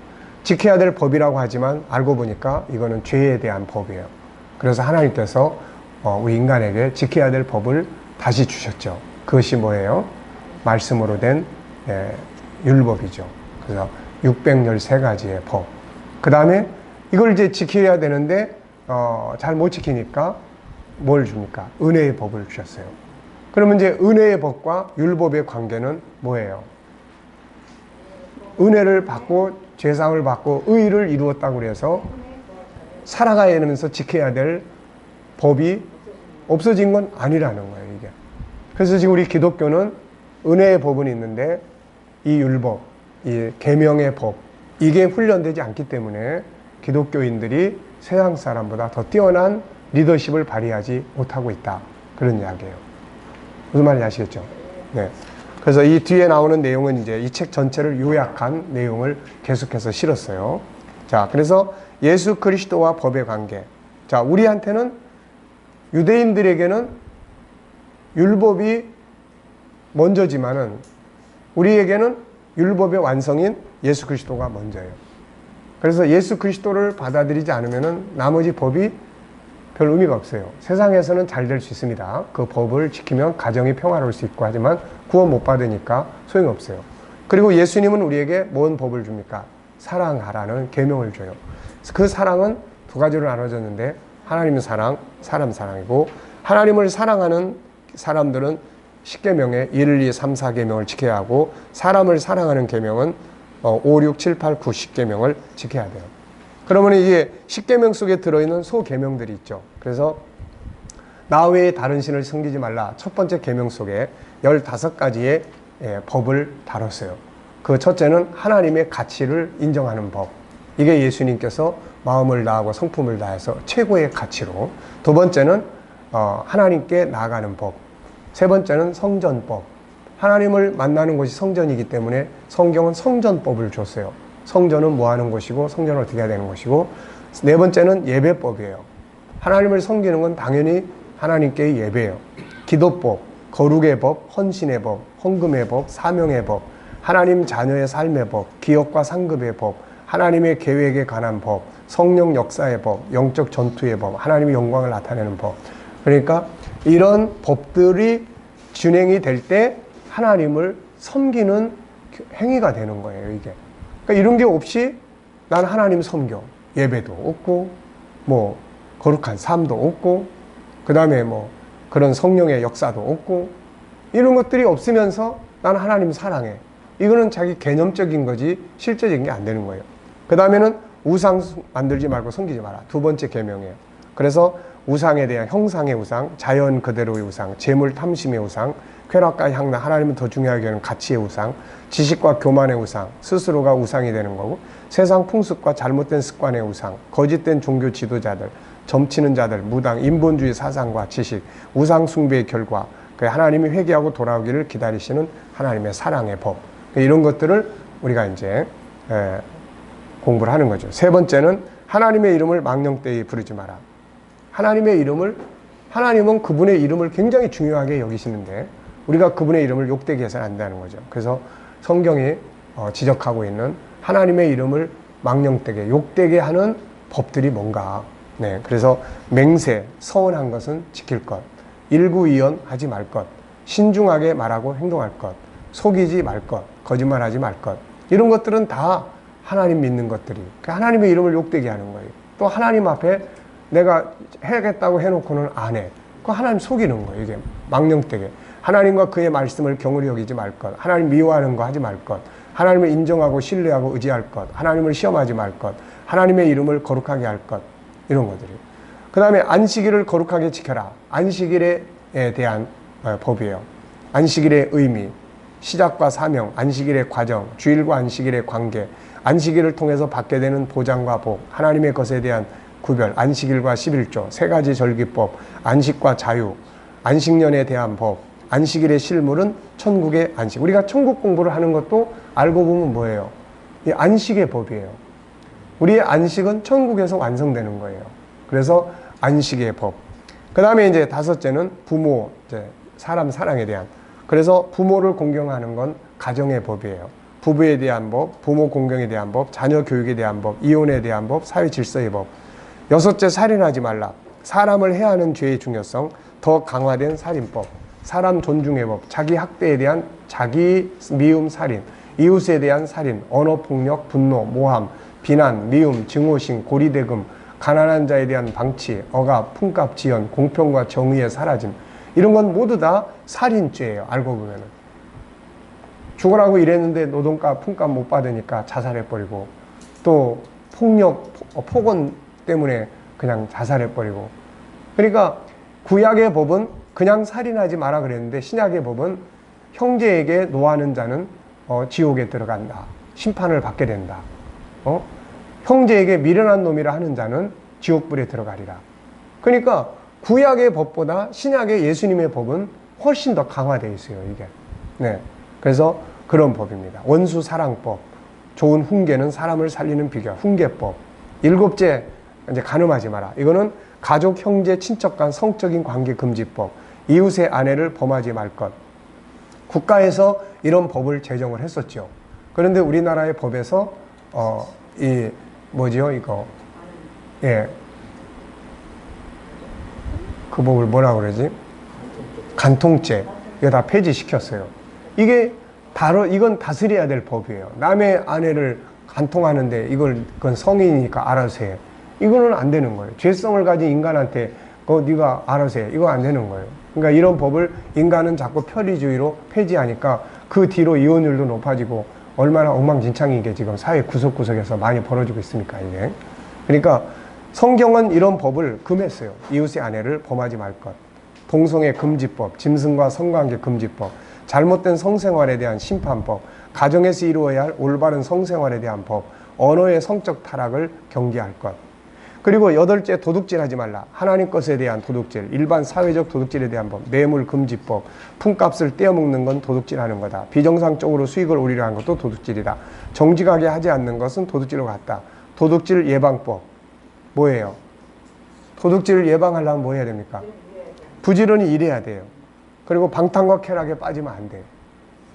지켜야 될 법이라고 하지만 알고 보니까 이거는 죄에 대한 법이에요. 그래서 하나님께서 우리 인간에게 지켜야 될 법을 다시 주셨죠. 그것이 뭐예요? 말씀으로 된 율법이죠. 그래서 613가지의 법. 그 다음에 이걸 이제 지켜야 되는데 잘 못 지키니까 뭘 줍니까? 은혜의 법을 주셨어요. 그러면 이제 은혜의 법과 율법의 관계는 뭐예요? 은혜를 받고 죄사함을 받고 의를 이루었다고 그래서 살아가야 되면서 지켜야 될 법이 없어진 건 아니라는 거예요, 이게. 그래서 지금 우리 기독교는 은혜의 법은 있는데 이 율법, 이 계명의 법, 이게 훈련되지 않기 때문에 기독교인들이 세상 사람보다 더 뛰어난 리더십을 발휘하지 못하고 있다. 그런 이야기예요. 무슨 말인지 아시겠죠? 네. 그래서 이 뒤에 나오는 내용은 이제 이 책 전체를 요약한 내용을 계속해서 실었어요. 자, 그래서 예수 그리스도와 법의 관계. 자, 우리한테는 유대인들에게는 율법이 먼저지만은 우리에게는 율법의 완성인 예수 그리스도가 먼저예요. 그래서 예수 그리스도를 받아들이지 않으면은 나머지 법이 별 의미가 없어요. 세상에서는 잘 될 수 있습니다. 그 법을 지키면 가정이 평화로울 수 있고 하지만 구원 못 받으니까 소용이 없어요. 그리고 예수님은 우리에게 뭔 법을 줍니까? 사랑하라는 계명을 줘요. 그 사랑은 두 가지로 나눠졌는데 하나님의 사랑, 사람 사랑이고 하나님을 사랑하는 사람들은 10계명에 1, 2, 3, 4계명을 지켜야 하고 사람을 사랑하는 계명은 5, 6, 7, 8, 9, 10계명을 지켜야 돼요. 그러면 이게 10계명 속에 들어있는 소계명들이 있죠. 그래서 나 외에 다른 신을 섬기지 말라. 첫 번째 계명 속에 15가지의 법을 다뤘어요. 그 첫째는 하나님의 가치를 인정하는 법. 이게 예수님께서 마음을 다하고 성품을 다해서 최고의 가치로. 두 번째는 하나님께 나아가는 법. 세 번째는 성전법. 하나님을 만나는 곳이 성전이기 때문에 성경은 성전법을 줬어요. 성전은 뭐 하는 곳이고 성전은 어떻게 해야 되는 곳이고. 네 번째는 예배법이에요. 하나님을 섬기는 건 당연히 하나님께 예배예요. 기도법, 거룩의 법, 헌신의 법, 헌금의 법, 사명의 법, 하나님 자녀의 삶의 법, 기업과 상급의 법, 하나님의 계획에 관한 법, 성령 역사의 법, 영적 전투의 법, 하나님의 영광을 나타내는 법. 그러니까 이런 법들이 진행이 될 때 하나님을 섬기는 행위가 되는 거예요, 이게. 그러니까 이런 게 없이 난 하나님 섬겨. 예배도 없고, 뭐, 거룩한 삶도 없고, 그 다음에 뭐, 그런 성령의 역사도 없고, 이런 것들이 없으면서 난 하나님 사랑해. 이거는 자기 개념적인 거지 실제적인 게 안 되는 거예요. 그 다음에는 우상 만들지 말고 섬기지 마라. 두 번째 계명이에요. 그래서 우상에 대한 형상의 우상, 자연 그대로의 우상, 재물 탐심의 우상, 쾌락과 향락, 하나님은 더 중요하게 여기는 가치의 우상, 지식과 교만의 우상, 스스로가 우상이 되는 거고, 세상 풍습과 잘못된 습관의 우상, 거짓된 종교 지도자들, 점치는 자들, 무당, 인본주의 사상과 지식, 우상 숭배의 결과, 하나님이 회개하고 돌아오기를 기다리시는 하나님의 사랑의 법, 이런 것들을 우리가 이제 공부를 하는 거죠. 세 번째는 하나님의 이름을 망령되이 부르지 마라. 하나님의 이름을, 하나님은 그분의 이름을 굉장히 중요하게 여기시는데 우리가 그분의 이름을 욕되게 해서는 안 된다는 거죠. 그래서 성경이 지적하고 있는 하나님의 이름을 망령되게, 욕되게 하는 법들이 뭔가. 네, 그래서 맹세, 서운한 것은 지킬 것, 일구이연 하지 말 것, 신중하게 말하고 행동할 것, 속이지 말 것, 거짓말하지 말 것. 이런 것들은 다 하나님 믿는 것들이 하나님의 이름을 욕되게 하는 거예요. 또 하나님 앞에 내가 해야겠다고 해놓고는 안 해. 그 하나님 속이는 거예요. 이게 망령되게. 하나님과 그의 말씀을 경홀히 여기지 말 것, 하나님 미워하는 거 하지 말 것, 하나님을 인정하고 신뢰하고 의지할 것, 하나님을 시험하지 말 것, 하나님의 이름을 거룩하게 할 것, 이런 것들이. 그 다음에 안식일을 거룩하게 지켜라. 안식일에 대한 법이에요. 안식일의 의미, 시작과 사명, 안식일의 과정, 주일과 안식일의 관계, 안식일을 통해서 받게 되는 보장과 복, 하나님의 것에 대한 구별, 안식일과 11조, 세 가지 절기법, 안식과 자유, 안식년에 대한 법, 안식일의 실물은 천국의 안식. 우리가 천국 공부를 하는 것도 알고 보면 뭐예요? 이 안식의 법이에요. 우리의 안식은 천국에서 완성되는 거예요. 그래서 안식의 법. 그 다음에 이제 다섯째는 부모, 이제 사람 사랑에 대한. 그래서 부모를 공경하는 건 가정의 법이에요. 부부에 대한 법, 부모 공경에 대한 법, 자녀 교육에 대한 법, 이혼에 대한 법, 사회 질서의 법. 여섯째, 살인하지 말라. 사람을 해야 하는 죄의 중요성, 더 강화된 살인법. 사람 존중의 법, 자기 학대에 대한 자기 미움 살인, 이웃에 대한 살인, 언어폭력, 분노, 모함, 비난, 미움, 증오심, 고리대금, 가난한 자에 대한 방치, 억압, 품값 지연, 공평과 정의의 사라짐, 이런 건 모두 다 살인죄예요. 알고 보면은. 죽으라고 일했는데 노동값, 품값 못 받으니까 자살해버리고, 또 폭력, 폭언 때문에 그냥 자살해버리고. 그러니까 구약의 법은 그냥 살인하지 마라 그랬는데, 신약의 법은 형제에게 노하는 자는 지옥에 들어간다. 심판을 받게 된다. 형제에게 미련한 놈이라 하는 자는 지옥불에 들어가리라. 그러니까 구약의 법보다 신약의 예수님의 법은 훨씬 더 강화되어 있어요, 이게. 네. 그래서 그런 법입니다. 원수 사랑법, 좋은 훈계는 사람을 살리는 비결, 훈계법. 7째, 이제 간음하지 마라. 이거는 가족, 형제, 친척 간 성적인 관계 금지법. 이웃의 아내를 범하지 말 것. 국가에서 이런 법을 제정을 했었죠. 그런데 우리나라의 법에서 이거 그 법을 뭐라 그러지? 간통죄. 이거 다 폐지시켰어요. 이건 다스려야 될 법이에요. 남의 아내를 간통하는데 그건 성인이니까 알아서 해. 이거는 안 되는 거예요. 죄성을 가진 인간한테 네가 알아서 해. 이거 안 되는 거예요. 그러니까 이런 법을 인간은 자꾸 편리주의로 폐지하니까 그 뒤로 이혼율도 높아지고 얼마나 엉망진창이게 지금 사회 구석구석에서 많이 벌어지고 있습니까, 이게. 그러니까 성경은 이런 법을 금했어요. 이웃의 아내를 범하지 말 것. 동성애 금지법, 짐승과 성관계 금지법, 잘못된 성생활에 대한 심판법, 가정에서 이루어야 할 올바른 성생활에 대한 법, 언어의 성적 타락을 경계할 것. 그리고 8째, 도둑질하지 말라. 하나님 것에 대한 도둑질, 일반 사회적 도둑질에 대한 법, 뇌물 금지법, 품값을 떼어먹는 건 도둑질하는 거다. 비정상적으로 수익을 올리려 하는 것도 도둑질이다. 정직하게 하지 않는 것은 도둑질로 같다. 도둑질 예방법 뭐예요? 도둑질을 예방하려면 뭐 해야 됩니까? 부지런히 일해야 돼요. 그리고 방탕과 쾌락에 빠지면 안 돼요.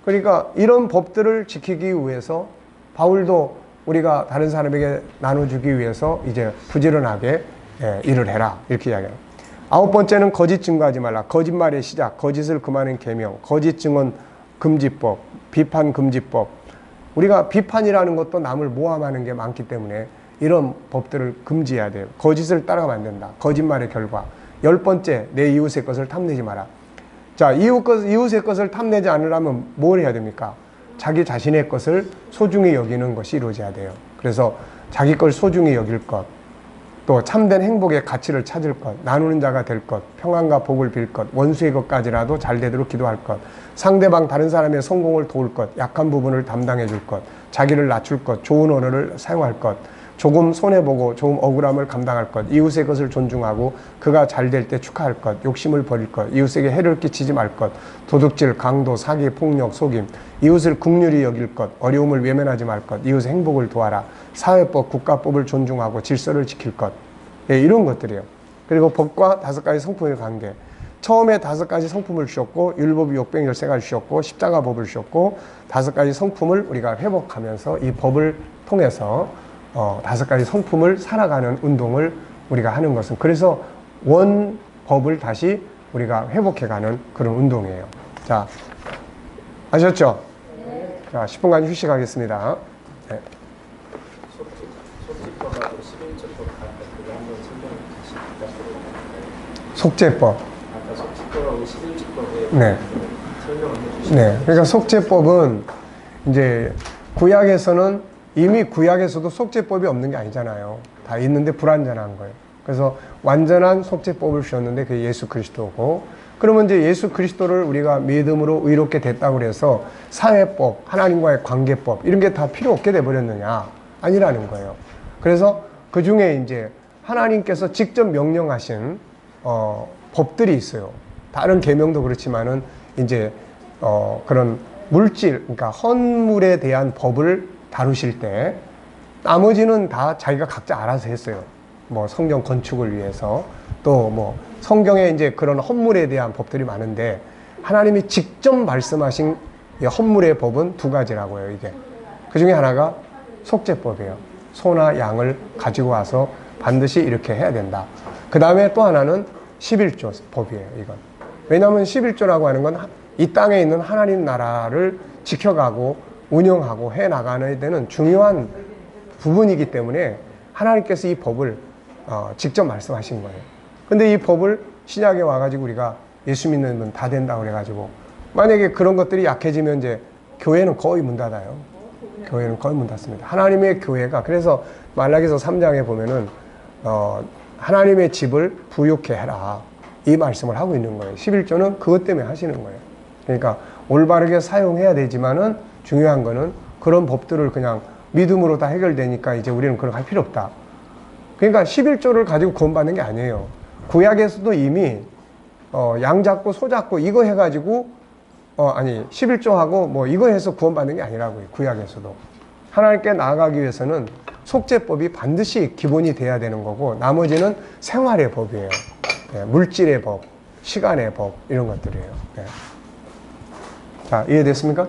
그러니까 이런 법들을 지키기 위해서 바울도 우리가 다른 사람에게 나눠주기 위해서 이제 부지런하게 일을 해라, 이렇게 이야기해요. 9번째는 거짓 증거하지 말라. 거짓말의 시작, 거짓을 금하는 계명, 거짓 증언 금지법, 비판 금지법. 우리가 비판이라는 것도 남을 모함하는 게 많기 때문에 이런 법들을 금지해야 돼요. 거짓을 따라가면 안 된다. 거짓말의 결과. 10번째, 내 이웃의 것을 탐내지 마라. 자, 이웃의 것을 탐내지 않으려면 뭘 해야 됩니까? 자기 자신의 것을 소중히 여기는 것이 이루어져야 돼요. 그래서 자기 걸 소중히 여길 것, 또 참된 행복의 가치를 찾을 것, 나누는 자가 될 것, 평안과 복을 빌 것, 원수의 것까지라도 잘 되도록 기도할 것, 상대방 다른 사람의 성공을 도울 것, 약한 부분을 담당해 줄 것, 자기를 낮출 것, 좋은 언어를 사용할 것, 조금 손해보고 조금 억울함을 감당할 것, 이웃의 것을 존중하고 그가 잘 될 때 축하할 것, 욕심을 버릴 것, 이웃에게 해를 끼치지 말 것, 도둑질, 강도, 사기, 폭력, 속임, 이웃을 긍휼히 여길 것, 어려움을 외면하지 말 것, 이웃의 행복을 도와라, 사회법, 국가법을 존중하고 질서를 지킬 것. 이런 것들이에요. 그리고 법과 5가지 성품의 관계. 처음에 5가지 성품을 주셨고, 율법, 욕병, 열쇠가 주셨고, 십자가법을 주셨고, 5가지 성품을 우리가 회복하면서 이 법을 통해서 5가지 성품을 살아가는 운동을 우리가 하는 것은, 그래서 원법을 다시 우리가 회복해가는 그런 운동이에요. 자, 아셨죠? 네. 자, 10분간 휴식하겠습니다. 네. 속죄법. 아까 속죄법하고 11조법에 네. 설명을 해주시면. 네. 그러니까 속죄법은 이제 구약에서는 이미 구약에서도 속죄법이 없는 게 아니잖아요. 다 있는데 불완전한 거예요. 그래서 완전한 속죄법을 주셨는데 그게 예수 그리스도고, 그러면 이제 예수 그리스도를 우리가 믿음으로 의롭게 됐다고 해서 사회법, 하나님과의 관계법 이런 게 다 필요 없게 돼버렸느냐? 아니라는 거예요. 그래서 그 중에 이제 하나님께서 직접 명령하신 법들이 있어요. 다른 계명도 그렇지만은 이제 그런 물질, 그러니까 헌물에 대한 법을 다루실 때 나머지는 다 자기가 각자 알아서 했어요. 뭐 성경 건축을 위해서, 또 뭐 성경에 이제 그런 헌물에 대한 법들이 많은데 하나님이 직접 말씀하신 헌물의 법은 2가지라고요. 이게 그 중에 하나가 속죄법이에요. 소나 양을 가지고 와서 반드시 이렇게 해야 된다. 그 다음에 또 하나는 11조 법이에요. 이건 왜냐하면 11조라고 하는 건 이 땅에 있는 하나님 나라를 지켜가고 운영하고 해나가는 데는 중요한 부분이기 때문에 하나님께서 이 법을 직접 말씀하신 거예요. 근데 이 법을 신약에 와가지고 우리가 예수 믿는 분 다 된다고 그래가지고 만약에 그런 것들이 약해지면 이제 교회는 거의 문 닫아요. 교회는 거의 문 닫습니다. 하나님의 교회가 그래서 말라기서 3장에 보면은 하나님의 집을 부욕케 해라 이 말씀을 하고 있는 거예요. 11조는 그것 때문에 하시는 거예요. 그러니까 올바르게 사용해야 되지만은 중요한 거는 그런 법들을 그냥 믿음으로 다 해결되니까 이제 우리는 그런 거 할 필요 없다. 그러니까 11조를 가지고 구원받는 게 아니에요. 구약에서도 이미 양 잡고 소 잡고 이거 해가지고 11조하고 뭐 이거 해서 구원받는 게 아니라고요. 구약에서도 하나님께 나아가기 위해서는 속죄법이 반드시 기본이 돼야 되는 거고 나머지는 생활의 법이에요. 네, 물질의 법, 시간의 법 이런 것들이에요. 네. 자, 이해됐습니까?